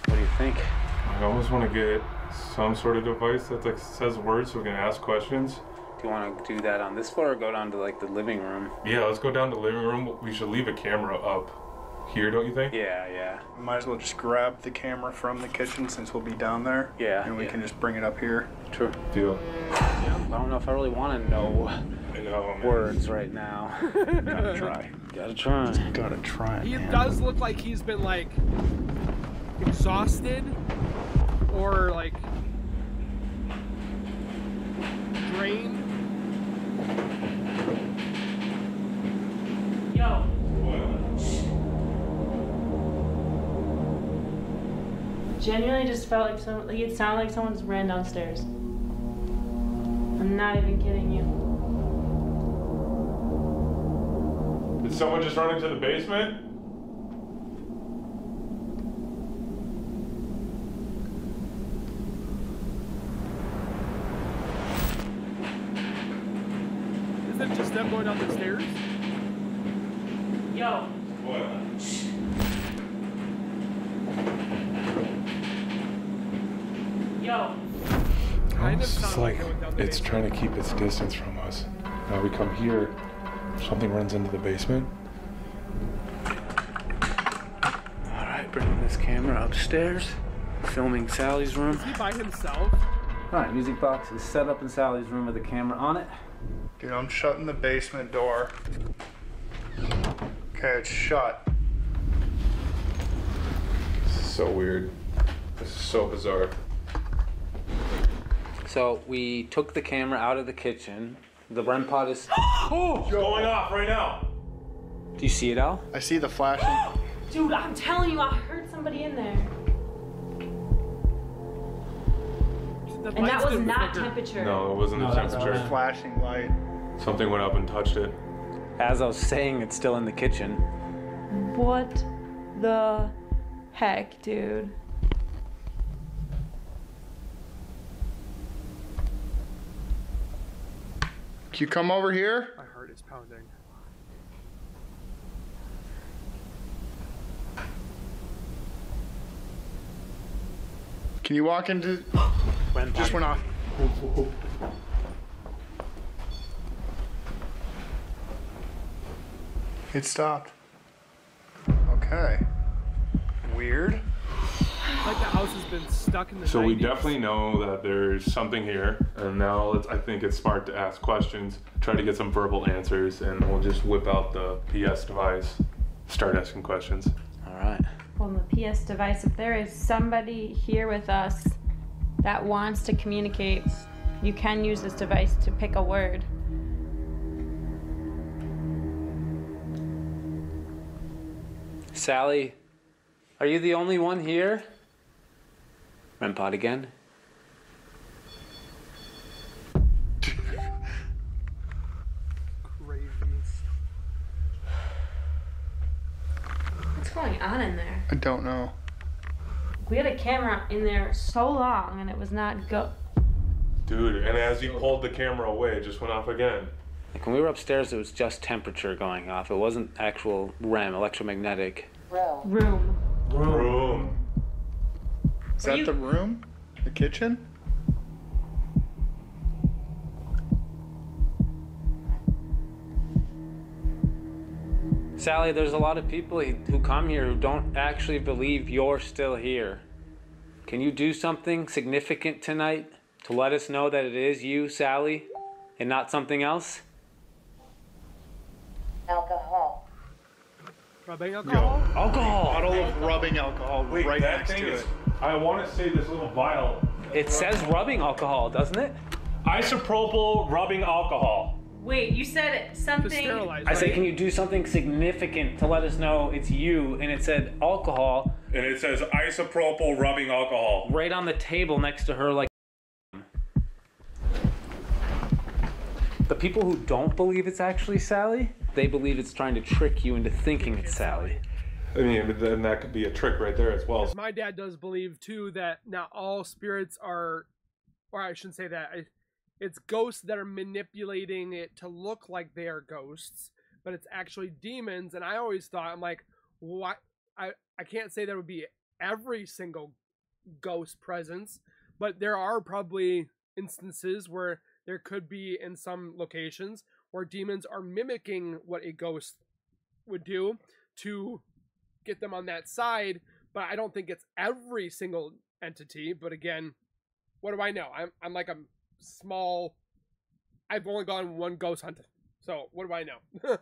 What do you think? I almost want to get some sort of device that like says words so we can ask questions. Do you want to do that on this floor or go down to like the living room? Yeah, let's go down to the living room. We should leave a camera up here, don't you think? Yeah. Might as well just grab the camera from the kitchen since we'll be down there. Yeah, And we yeah. can just bring it up here. True. Deal. I don't know if I really want to know I know, man. words right now. Gotta try. Gotta try. Gotta try, He man. does look like he's been like exhausted or like drained. Yo. Genuinely just felt like it sounded like someone just ran downstairs. I'm not even kidding you. Did someone just run into the basement? Is it just them going down the stairs? Yo. What? Yo. Kind of It's sounds like going down the it's basement. trying to keep its distance from us. Now we come here, something runs into the basement. All right, bringing this camera upstairs. Filming Sally's room. Is he by himself? All right, music box is set up in Sally's room with a camera on it. Dude, I'm shutting the basement door. Okay, it's shut. This is so weird. This is so bizarre. So we took the camera out of the kitchen. The REM pod is. Oh, it's going off right now. Do you see it, Al? I see the flashing. Dude, I'm telling you, I heard somebody in there. The And that lights was didn't not flicker. temperature. No, it wasn't the temperature. Flashing light. Something went up and touched it. As I was saying, it's still in the kitchen. What the heck, dude? Can you come over here? My heart is pounding. Can you walk into... Just went off. It stopped. Okay. Weird. Like the house has been stuck in the So we 90s. definitely know that there's something here, and now I think it's smart to ask questions, try to get some verbal answers, and we'll just whip out the PS device, start asking questions. All right. On the PS device, if there is somebody here with us that wants to communicate, you can use this device to pick a word. Sally, are you the only one here? REM pod again? Crazy. What's going on in there? I don't know. We had a camera in there so long and it was not Dude, and as you pulled the camera away, it just went off again. Like when we were upstairs, it was just temperature going off. It wasn't actual REM, electromagnetic. room. Room. Is that the room? The kitchen? Sallie, there's a lot of people who come here who don't actually believe you're still here. Can you do something significant tonight to let us know that it is you, Sallie, and not something else? Alcohol. Rubbing alcohol? Alcohol! Bottle of rubbing alcohol Wait, right that next thing to is. it. I want to say this little vial. It says rubbing alcohol, doesn't it? Isopropyl rubbing alcohol. Wait, you said To something. sterilize. I say, right? can you do something significant to let us know it's you? And it said alcohol And it says isopropyl rubbing alcohol. right on the table next to her, like. The people who don't believe it's actually Sallie, they believe it's trying to trick you into thinking it's Sallie. I mean, but then that could be a trick right there as well. 'Cause my dad does believe too that not all spirits are, or I shouldn't say that. It's ghosts that are manipulating it to look like they are ghosts, but it's actually demons. And I always thought, I'm like, what? I can't say that would be every single ghost presence, but there are probably instances where there could be in some locations where demons are mimicking what a ghost would do to get them on that side. But I don't think it's every single entity. But again, what do I know? I'm like a small. I've only gone one ghost hunt, so what do I know?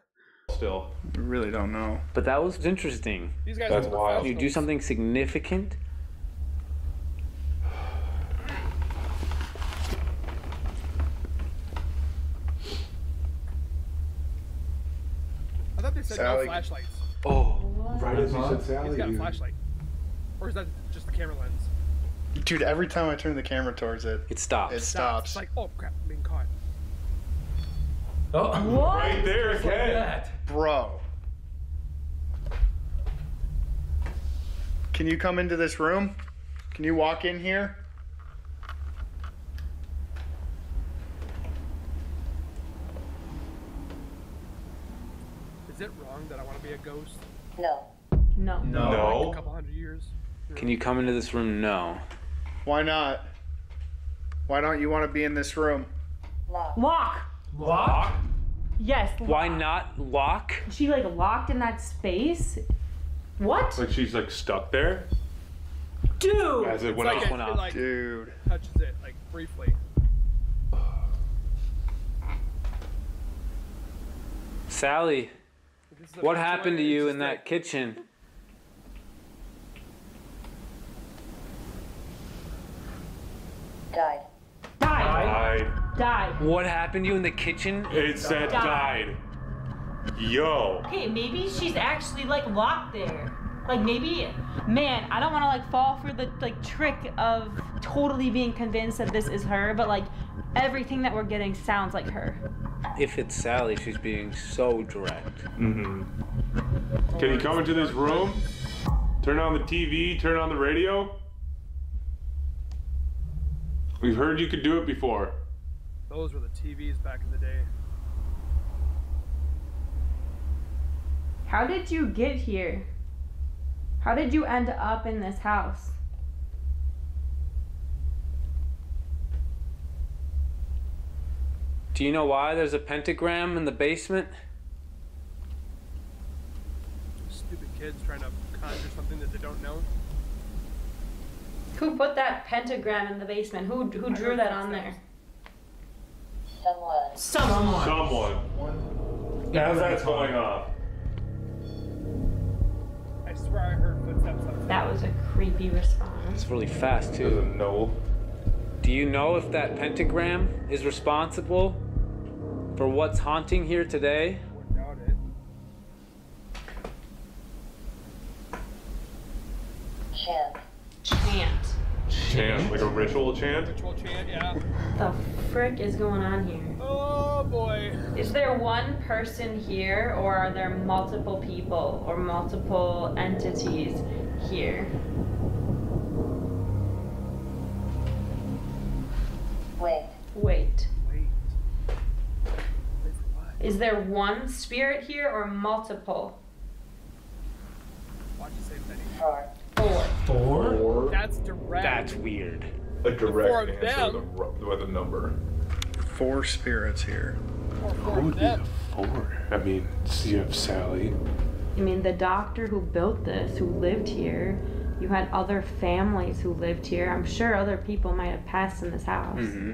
Still. We really don't know. But that was interesting. These guys That's are wild. Can you do something significant? I thought they said no Sallie. flashlights. Oh. Right as you said Sallie. He's got a flashlight, or is that just the camera lens? Dude, every time I turn the camera towards it, It stops. it stops. It's like, oh crap, I'm being caught. Oh, right there again. Bro. Can you come into this room? Can you walk in here? Is it wrong that I want to be a ghost? No. No. No. A couple hundred years. Can you come into this room? No. Why not? Why don't you want to be in this room? Lock. Lock. Lock? Yes. Why lock. not lock? She like locked in that space? What? Like she's like stuck there Dude! as it It's went like off. went it off. like Dude. touches it like briefly. Sallie, This is a what virtual happened to area, you it's in just that kitchen? Died. Died. Died. Died. What happened to you in the kitchen? It said died. Yo. Okay, maybe she's actually like locked there. Like maybe, man, I don't want to like fall for the like trick of totally being convinced that this is her, but like everything that we're getting sounds like her. If it's Sallie, she's being so direct. Mm-hmm. Can you come into this room? Turn on the TV, turn on the radio? We've heard you could do it before. Those were the TVs back in the day. How did you get here? How did you end up in this house? Do you know why there's a pentagram in the basement? Stupid kids trying to conjure something that they don't know. Who put that pentagram in the basement? Who drew that on there? Someone. Someone. Someone. As that's going off. I swear I heard footsteps outside. That was a creepy response. It's really fast, too. Doesn't know. Do you know if that pentagram is responsible for what's haunting here today? Wouldn't doubt it. Chant. Chant. chant, like a ritual chant. Ritual chant, yeah. The frick is going on here? Oh boy. Is there one person here, or are there multiple people or multiple entities here? Wait. Wait. Wait. Is there one spirit here or multiple? Why'd you say many? Four. Four? That's direct. That's weird. A direct Four of answer them. with a number. 4 spirits here. Or Who four would of be them. the 4? I mean, you have Sallie. I mean, the doctor who built this, who lived here, you had other families who lived here. I'm sure other people might have passed in this house. Mm-hmm.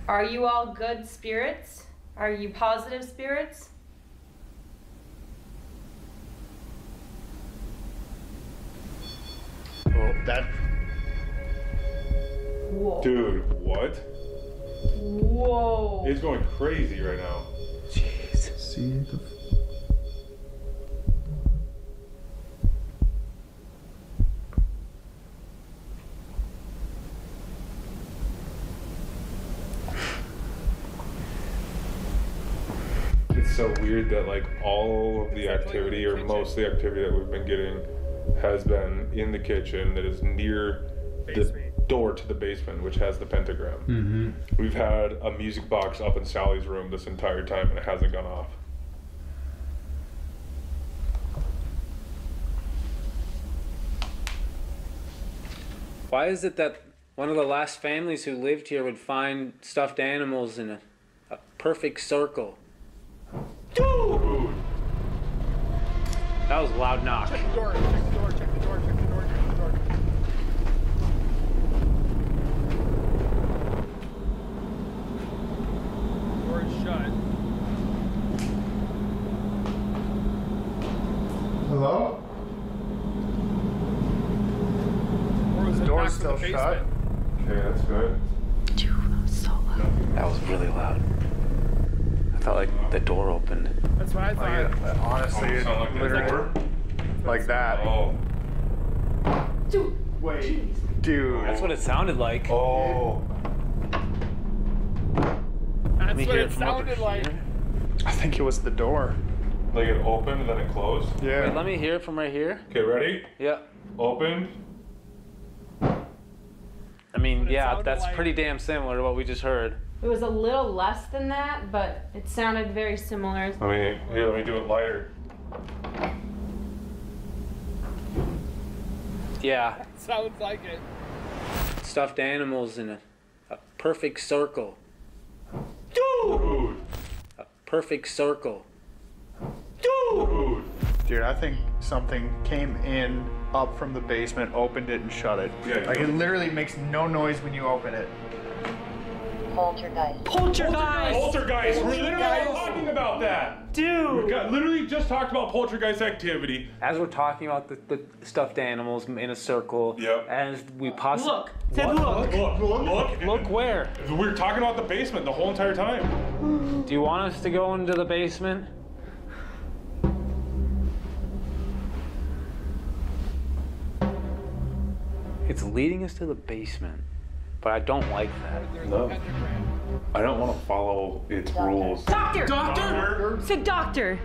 Are you all good spirits? Are you positive spirits? Oh, that. Whoa. Dude, what? Whoa. It's going crazy right now. See the. It's so weird that like all of the activity, or most of the activity that we've been getting, has been in the kitchen that is near the Basement. door to the basement, which has the pentagram. Mm-hmm. We've had a music box up in Sallie's room this entire time, and it hasn't gone off. Why is it that one of the last families who lived here would find stuffed animals in a perfect circle? Dude! That was a loud knock. Check the door, check the door, check the door, check the door, check the door. Door is shut. Hello? Or was The it door's back from still the shut. basement? Okay, that's good. Dude, that was so loud. That was really loud. I felt like the door opened. That's what I thought. Honestly, Almost sound like the literally door. like that. Oh. Dude. Wait, dude. That's what it sounded like. Oh. That's Let me what hear it from over sounded like. here. I think it was the door. Like it opened and then it closed? Yeah. Wait, let me hear it from right here. Okay, ready? Yeah. Opened. I mean, What it yeah, sounded that's like. pretty damn similar to what we just heard. It was a little less than that, but it sounded very similar. Let me do it lighter. Yeah, Sounds like it. stuffed animals in a perfect circle. Dude! A perfect circle. Dude! Dude, I think something came in up from the basement, opened it, and shut it. Yeah, Like it literally makes no noise when you open it. Poltergeist. Poltergeist! Poltergeist! We're literally talking about that! Dude! We literally just talked about poltergeist activity. As we're talking about the stuffed animals in a circle, Yep. as we possibly Look! Said look! Look where? We were talking about the basement the whole entire time. Do you want us to go into the basement? It's leading us to the basement, but I don't like that. There's No. a pentagram. I don't want to follow its rules. Doctor! Doctor? Said doctor!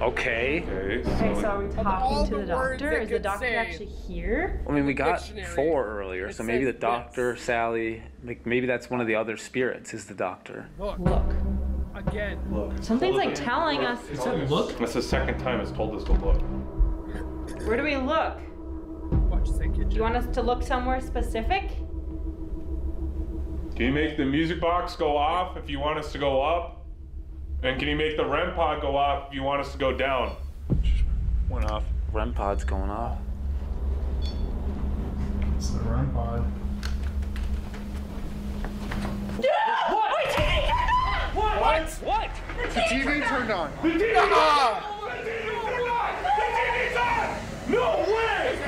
Okay. Okay, Okay, so so are we all talking to the the words doctor? that Is the could doctor say- actually here? I mean, we got Dictionary, 4 earlier, it so maybe the says doctor, this. Sallie, like maybe that's one of the other spirits. Is the doctor? Look. Look. Again. Something's like telling us. that's the second time it's told us to look. Where do we look? Watch say kitchen. Do you want us to look somewhere specific? Can you make the music box go off if you want us to go up? And can you make the REM pod go off if you want us to go down? Went off. REM pod's going off. It's the REM pod. What? The TV turned on. The TV's on! No way!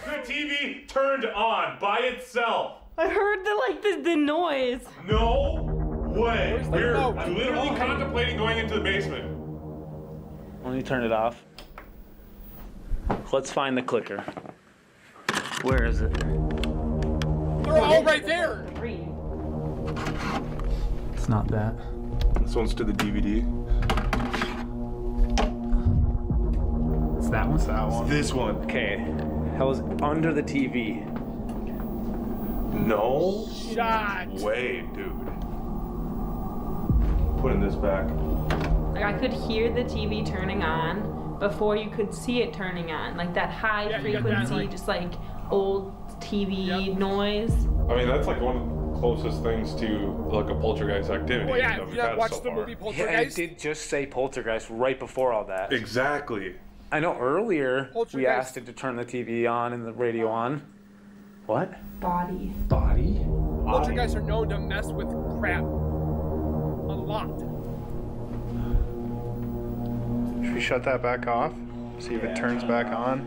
The TV turned on by itself. I heard the noise. No way. the We're remote? literally contemplating going into the basement. Let me turn it off. Let's find the clicker. Where is it? We're all right there. It's not that. This one's to the DVD. It's that one? It's that one. This one. Okay. That was under the TV. No Shot. way, dude. Putting this back. Like I could hear the TV turning on before you could see it turning on. Like that high Yeah, you got that, frequency, like- just like old TV Yep. noise. I mean, that's like one of the closest things to like a poltergeist activity. Well, yeah, that if we've you had not watched so the far. movie Yeah, Poltergeist, I did just say poltergeist right before all that. Exactly. I know earlier we Poltergeist. asked it to turn the TV on and the radio on. What? Body. Body? poltergeists are known to mess with crap a lot. Should we shut that back off? See if it turns back on.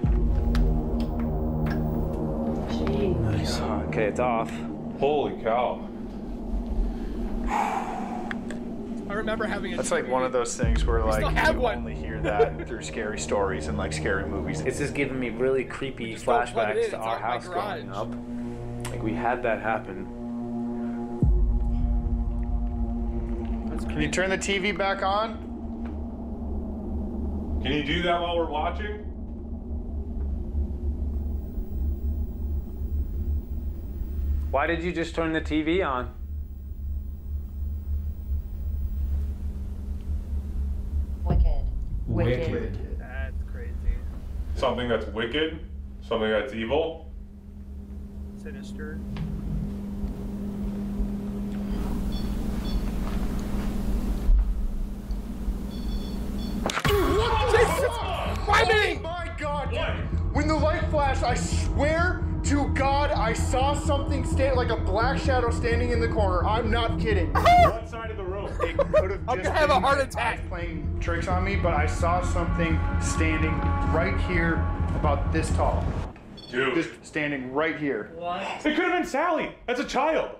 Jeez. Nice. Okay, it's off. Holy cow. I remember having a That's like one of those things where like still have you one. only hear that through scary stories and like scary movies. It's just giving me really creepy Just don't plug it in, flashbacks it's to out our in my house growing garage. up. Like we had that happen. Can you turn the TV back on? Can you do that while we're watching? Why did you just turn the TV on? Wicked. That's crazy. Something that's wicked? Something that's evil? Sinister. Oh my God! When the light flashed, I swear to God, I saw something stand like a black shadow standing in the corner. I'm not kidding. What side of the room? It could have I'm just gonna have a been heart my attack. eyes playing tricks on me, but I saw something standing right here, about this tall, Dude. just standing right here. It could have been Sallie. That's a child.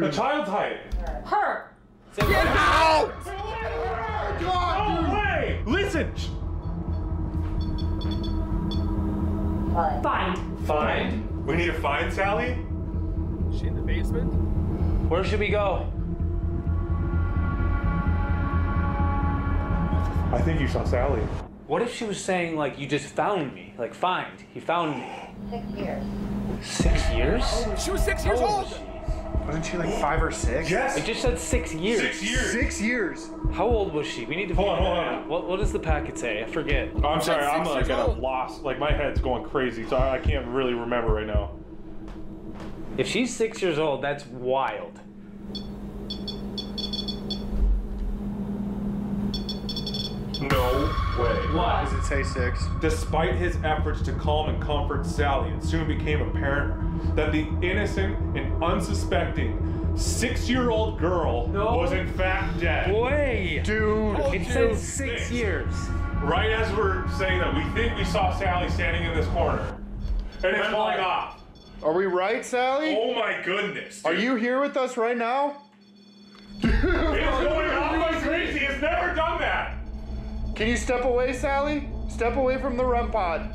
A child's height. Her. Get out! No way! Listen. Find. Find. We need to find Sallie? Is she in the basement? Where should we go? I think you saw Sallie. What if she was saying like you just found me? Like find. He found me. 6 years. 6 years? She was 6 years How old. was she? Wasn't she like 5 or 6? Yes. It just said 6 years. 6 years. 6 years. How old was she? We need to Hold on, figure hold that on. out. What does the packet say? I forget. Oh, I'm sorry, I'm 6 like years at a old. loss. Like my head's going crazy, so I can't really remember right now. If she's 6 years old, that's wild. No way. Does it say 6? Despite his efforts to calm and comfort Sallie, it soon became apparent that the innocent and unsuspecting 6-year-old girl was in fact dead. Way! Dude. It says 6 years. Right as we're saying that, we think we saw Sallie standing in this corner. And it's falling off. Are we right, Sallie? Oh my goodness. Dude. Are you here with us right now? It's going off like crazy. It's never done that. Can you step away, Sallie? Step away from the REM pod.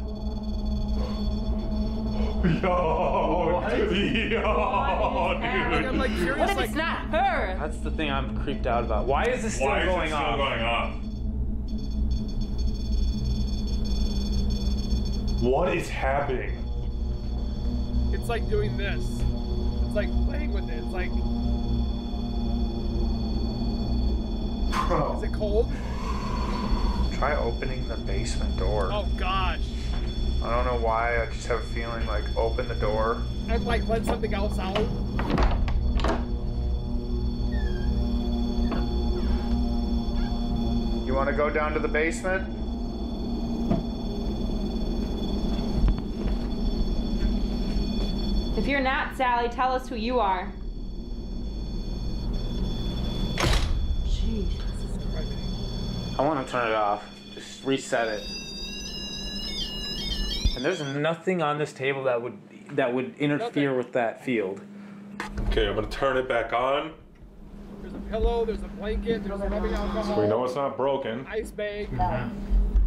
Yo, Like, dude. I'm like curious, What if like it's not her? That's the thing I'm creeped out about. Why is this still Why is it going still on? going off? What is happening? it's like doing this. It's like playing with it. It's like, is it cold? Try opening the basement door. Oh gosh. I don't know why, I just have a feeling like open the door. And like let something else out. You want to go down to the basement? If you're not Sallie, tell us who you are. Jeez. I want to turn it off. Just reset it. And there's nothing on this table that would interfere with that field. Okay, I'm gonna turn it back on. There's a pillow, there's a blanket, there's rubbing alcohol. We know it's not broken. Ice bag.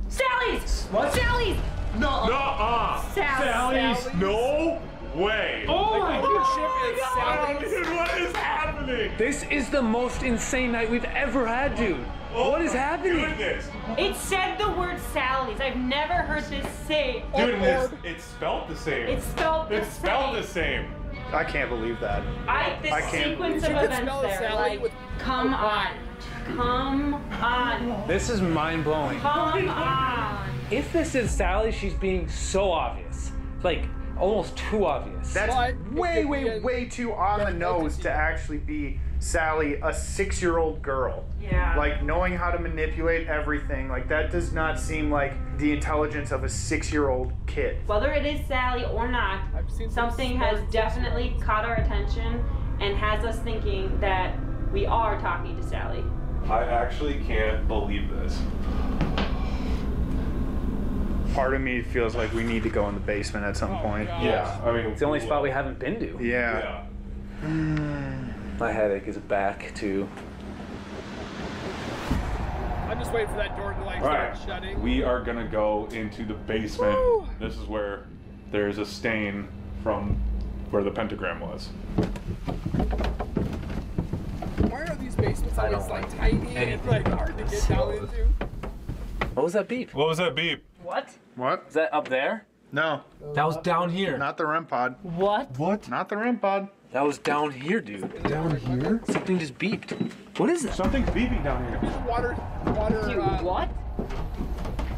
Sally's! What? Sally's! Nuh-uh! Sally's! No! way. Oh my God. Dude, what is happening? This is the most insane night we've ever had, dude. What is happening? Goodness. It said the word Sally's. I've never heard this say. Dude, it's spelled the same. It's spelled the same. I can't believe that. This sequence of events there, like, come on. Come on. This is mind blowing. Come on. If this is Sally, she's being so obvious. Like, almost too obvious. That's But way too on the nose to actually be Sallie, a 6-year-old girl. Yeah. Like, knowing how to manipulate everything, like, that does not seem like the intelligence of a 6-year-old kid. Whether it is Sally or not, I've seen some something has smart definitely caught our attention and has us thinking that we are talking to Sally. I actually can't believe this. Part of me feels like we need to go in the basement at some point. God. Yeah, I mean, It's the only spot we haven't been to. Yeah. My headache is back too. I'm just waiting for that door to like All right, start shutting. we are gonna go into the basement. Woo! This is where there's a stain from where the pentagram was. Why are these basements always don't like like tiny and anything like about hard to this. get down into? What was that beep? What was that beep? What? What? Is that up there? No, That was down here. not the REM pod. What? What? Not the REM pod. That was down here, dude. Down here? Something just beeped. What is that? Something's beeping down here. Water, Dude, what?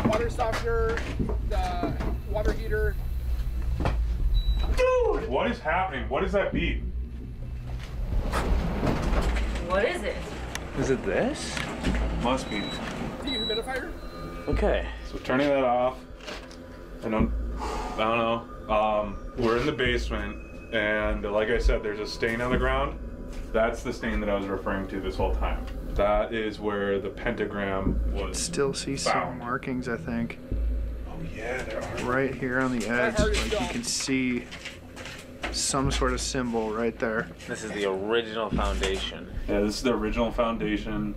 water softener, the water heater. Dude! What is happening? What is that beep? What is it? Is it this? Must be. Dehumidifier? Okay. So turning that off. I don't know. We're in the basement, and like I said, there's a stain on the ground. That's the stain that I was referring to this whole time. That is where the pentagram was. Still see some found. markings, I think. Oh yeah, there are. Right here on the edge, hard is like you gone. can see some sort of symbol right there. This is the original foundation. Yeah, this is the original foundation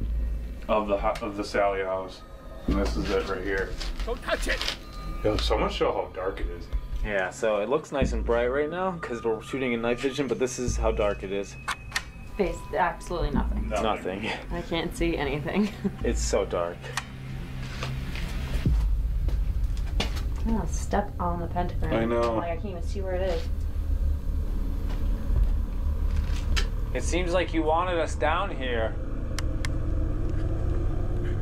of the Sallie house, and this is it right here. Don't touch it! Yo, someone show how dark it is. Yeah, so it looks nice and bright right now because we're shooting in night vision, but this is how dark it is. Face absolutely nothing. It's nothing. I can't see anything. It's so dark. I'm gonna step on the pentagram. I know. Like I can't even see where it is. It seems like you wanted us down here.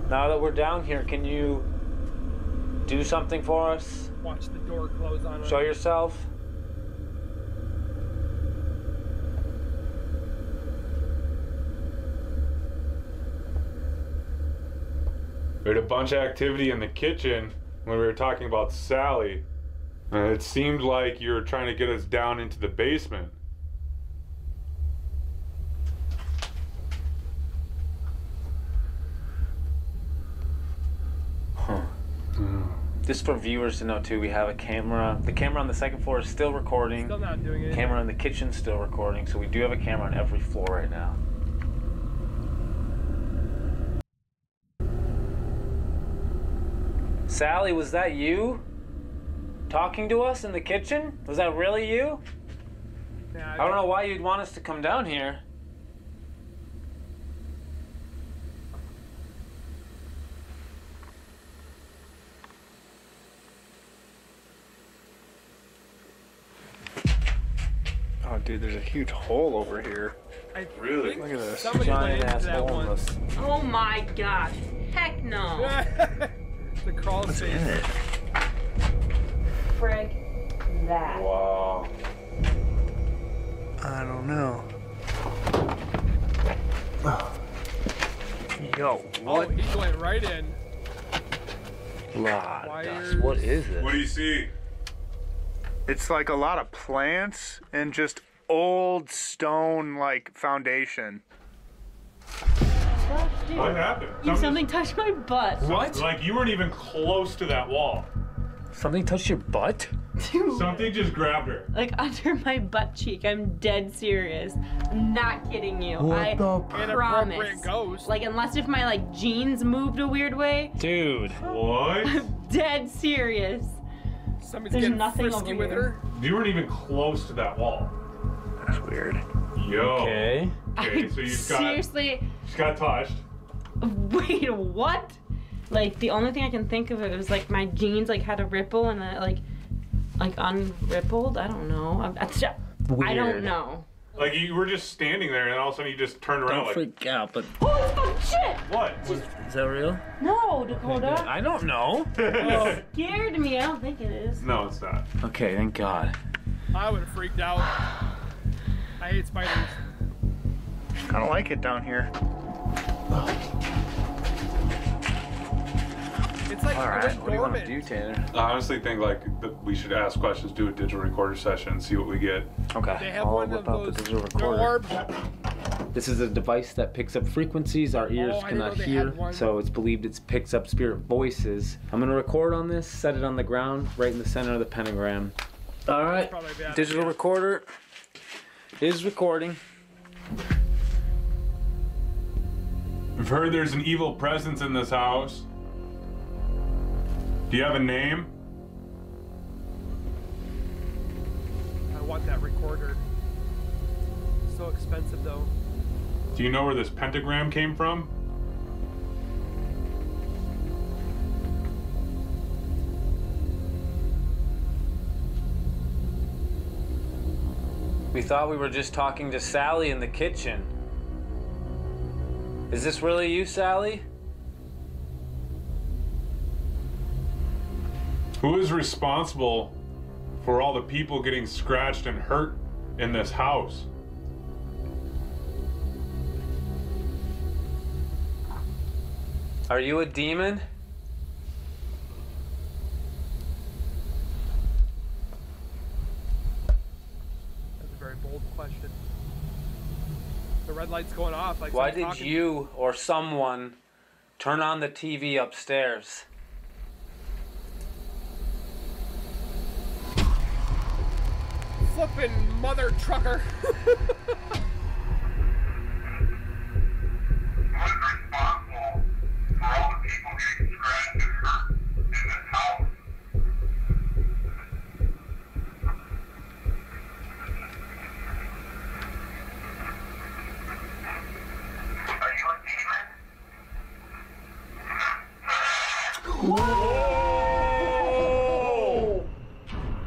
Now that we're down here, can you do something for us? Watch the door close on us. Show yourself. We had a bunch of activity in the kitchen when we were talking about Sallie, and it seemed like you were trying to get us down into the basement. Just for viewers to know too, we have a camera. The camera on the second floor is still recording. Still not doing it. Camera in the kitchen still recording, so we do have a camera on every floor right now. Sallie, was that you talking to us in the kitchen? Was that really you? Nah, I don't know why you'd want us to come down here. Oh, dude, there's a huge hole over here. I Really? think Look at this. Somebody Giant went into ass that hole in once. this. Oh my gosh. Heck no. The crawl What's space. in it? Frig that. Wow. I don't know. Yo, Oh, he went right in. Lot of Wires. dust. What is this? What do you see? it's like a lot of plants and just old stone like foundation. What happened? Something touched my butt. What? Like you weren't even close to that wall. Something touched your butt? Dude. Something just grabbed her. Like under my butt cheek. I'm dead serious. I'm not kidding you. I Inappropriate promise. ghost. Like unless if my like jeans moved a weird way, Dude. What? dead serious. Somebody's There's getting nothing frisky over with here. her. You weren't even close to that wall. That's weird. Yo. Okay. Okay, so you've got... Seriously. Just got touched. Wait, what? Like, the only thing I can think of it was like my jeans like had a ripple and then like unrippled. I don't know. I don't know. Like you were just standing there and all of a sudden you just turned around Don't like... freak out, but Holy fucking shit! What? is that real? No, Dakota. I don't know. It scared me. I don't think it is. No, it's not. Okay, thank God. I would have freaked out. I hate spiders. I don't like it down here. It's like All it right, went what do you want to dormant. do, Tanner? I honestly think like that we should ask questions, do a digital recorder session, and see what we get. Okay, They have I'll one whip of out the those digital recorder. orbs. This is a device that picks up frequencies our ears I didn't know cannot they hear, had one. so it's believed it picks up spirit voices. I'm gonna record on this, set it on the ground, right in the center of the pentagram. All right, Probably a bad digital idea. recorder is recording. I've heard there's an evil presence in this house. Do you have a name? I want that recorder. So expensive though. Do you know where this pentagram came from? We thought we were just talking to Sallie in the kitchen. Is this really you, Sallie? Who is responsible for all the people getting scratched and hurt in this house? Are you a demon? That's a very bold question. The red light's going off. Like Why someone's did talking. you or someone turn on the TV upstairs? Flippin' mother trucker.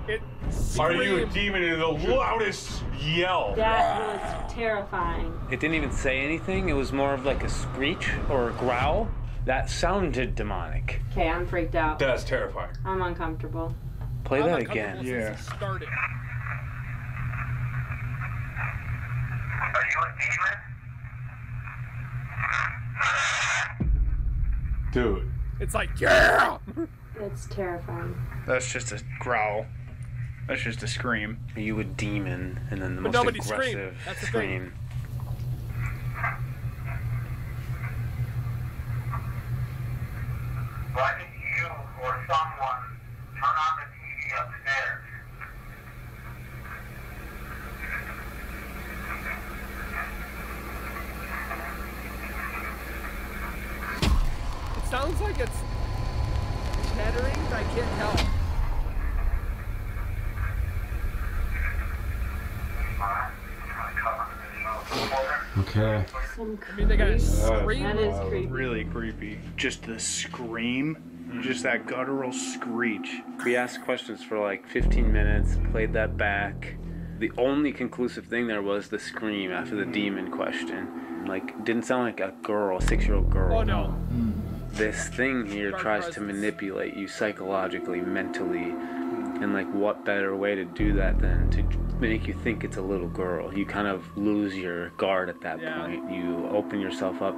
It Are you a screamed. demon in the loudest yell? That was terrifying. It didn't even say anything. It was more of like a screech or a growl. That sounded demonic. Okay, I'm freaked out. That's terrifying. I'm uncomfortable. Play I'm that uncomfortable again. since it started. Are you a demon? Dude. It's like, yeah! It's terrifying. That's just a growl. That's just a scream. Are you a demon? And then the But most nobody screamed. aggressive That's the thing. scream. Why did you or someone turn on the TV upstairs? It sounds like it's chattering, but I can't tell. Okay. Some I mean, they got creep. scream. That is creepy. Really creepy. Just the scream, just that guttural screech. We asked questions for like 15 minutes, played that back. The only conclusive thing there was the scream after the demon question. Like, didn't sound like a girl, a 6-year-old girl. Oh no. This thing here Dark tries to presence. manipulate you psychologically, mentally. And like, what better way to do that than to make you think it's a little girl? You kind of lose your guard at that Yeah. point. You open yourself up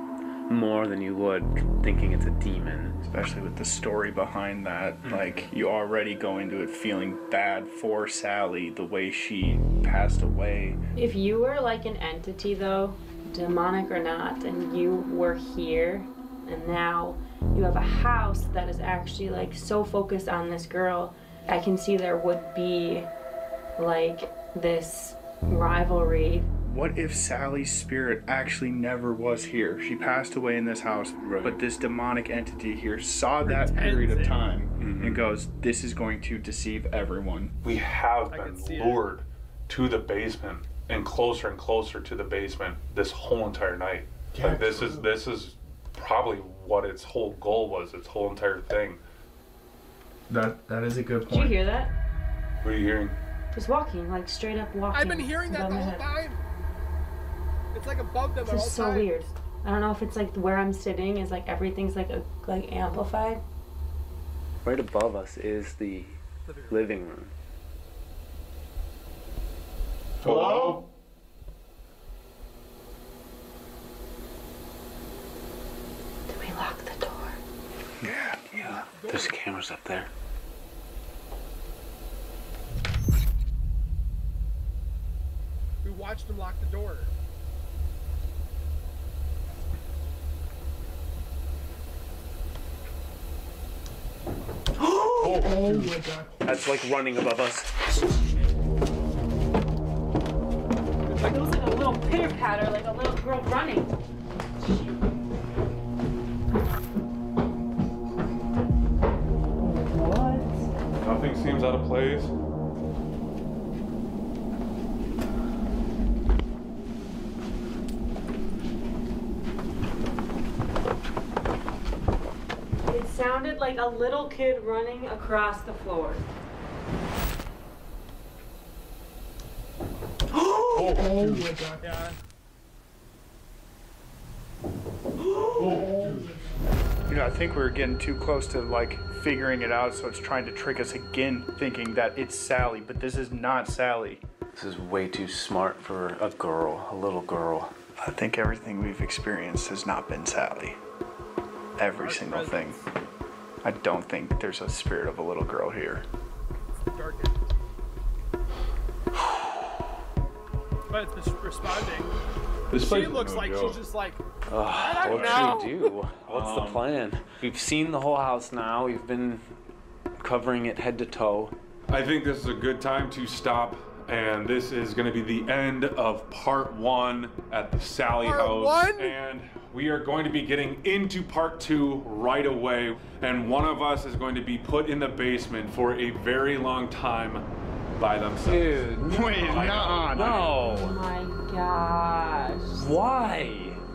more than you would thinking it's a demon. Especially with the story behind that. Like, you already go into it feeling bad for Sallie, the way she passed away. If you were like an entity though, demonic or not, and you were here, and now you have a house that is actually like so focused on this girl, I can see there would be like this rivalry What if Sally's spirit actually never was here? She passed away in this house, but this demonic entity here saw that period of time and goes, this is going to deceive everyone. We have been lured to the basement and closer to the basement this whole entire night. Yeah, like this is probably what its whole goal was, its whole entire thing. That is a good Did you point. hear that? What are you hearing? Just walking, like straight up walking. I've been hearing that above the my whole head. time. It's like above them It's the whole just so time. weird. I don't know if it's like where I'm sitting is like everything's like amplified. Right above us is the living room. Hello? Did we lock the door? Yeah. There's cameras up there. We watched them lock the door. Oh my god. That's like running above us. It was like a little pitter patter, like a little girl running. What? Nothing seems out of place. It sounded like a little kid running across the floor. Oh my god. Yeah. You know, I think we're getting too close to like figuring it out, so it's trying to trick us again, thinking that it's Sally, but this is not Sally. This is way too smart for a girl, a little girl. I think everything we've experienced has not been Sally. Every single thing. I don't think there's a spirit of a little girl here. Dark. But it's responding. This She place is looks no like joke. she's just like, What know. should we do? What's the plan? We've seen the whole house now. We've been covering it head to toe. I think this is a good time to stop, and this is going to be the end of part 1 at the Sallie Part house. one? And we are going to be getting into part 2 right away, and one of us is going to be put in the basement for a very long time by themselves. Dude, Wait, nuh-uh. no. Oh my gosh. Why?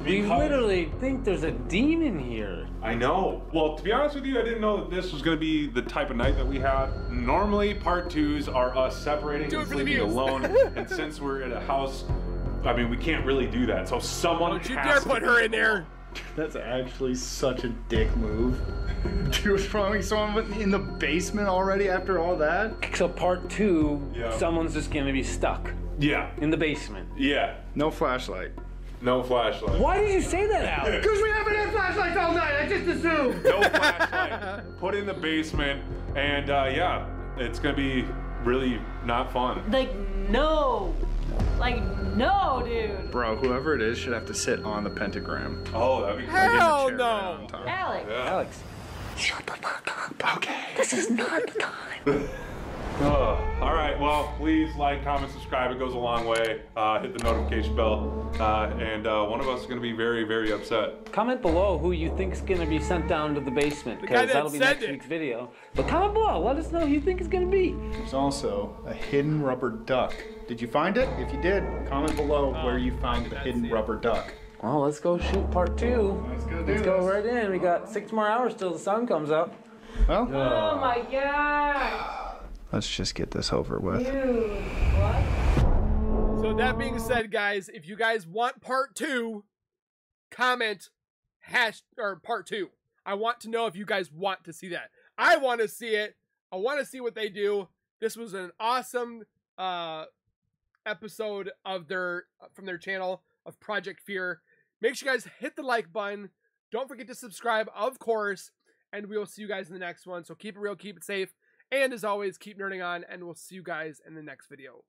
We Because- literally think there's a demon here. I know. Well, to be honest with you, I didn't know that this was going to be the type of night that we had. Normally, part 2s are us separating Do it and for the sleeping views. alone. And since we're at a house, I mean, we can't really do that. So someone don't you has dare put to her be in there. That's actually such a dick move. Dude, throwing someone in the basement already after all that? So part 2, Yeah. someone's just gonna be stuck Yeah. in the basement. Yeah. No flashlight. No flashlight. Why did you say that, Alex? Because we haven't had flashlights all night, I just assumed. No flashlight. Put in the basement, and yeah, it's gonna be really not fun. Like, no. Like, no, dude. Bro, whoever it is should have to sit on the pentagram. Oh, that'd be Like in the Hell chair no. right on top. Alex. Yeah. Alex. Okay. All right. Well, please like, comment, subscribe. It goes a long way. Hit the notification bell, and one of us is gonna be very, very upset. Comment below who you think is gonna be sent down to the basement, guy because that that'll be said next it. week's video. But comment below, let us know who you think is gonna be. There's also a hidden rubber duck. Did you find it? If you did, comment below where you found the hidden rubber duck. Well, let's go shoot part 2. Let's go do Let's go this. right in. We got 6 more hours till the sun comes up. Well, Oh my gosh. let's just get this over with. Dude. What? So that being said, guys, if you guys want part 2, comment part 2. I want to know if you guys want to see that. I want to see it. I want to see what they do. This was an awesome episode of from their channel of Project Fear. Make sure you guys hit the like button. Don't forget to subscribe, of course, and we will see you guys in the next one. So keep it real, keep it safe, and as always, keep nerding on, and we'll see you guys in the next video.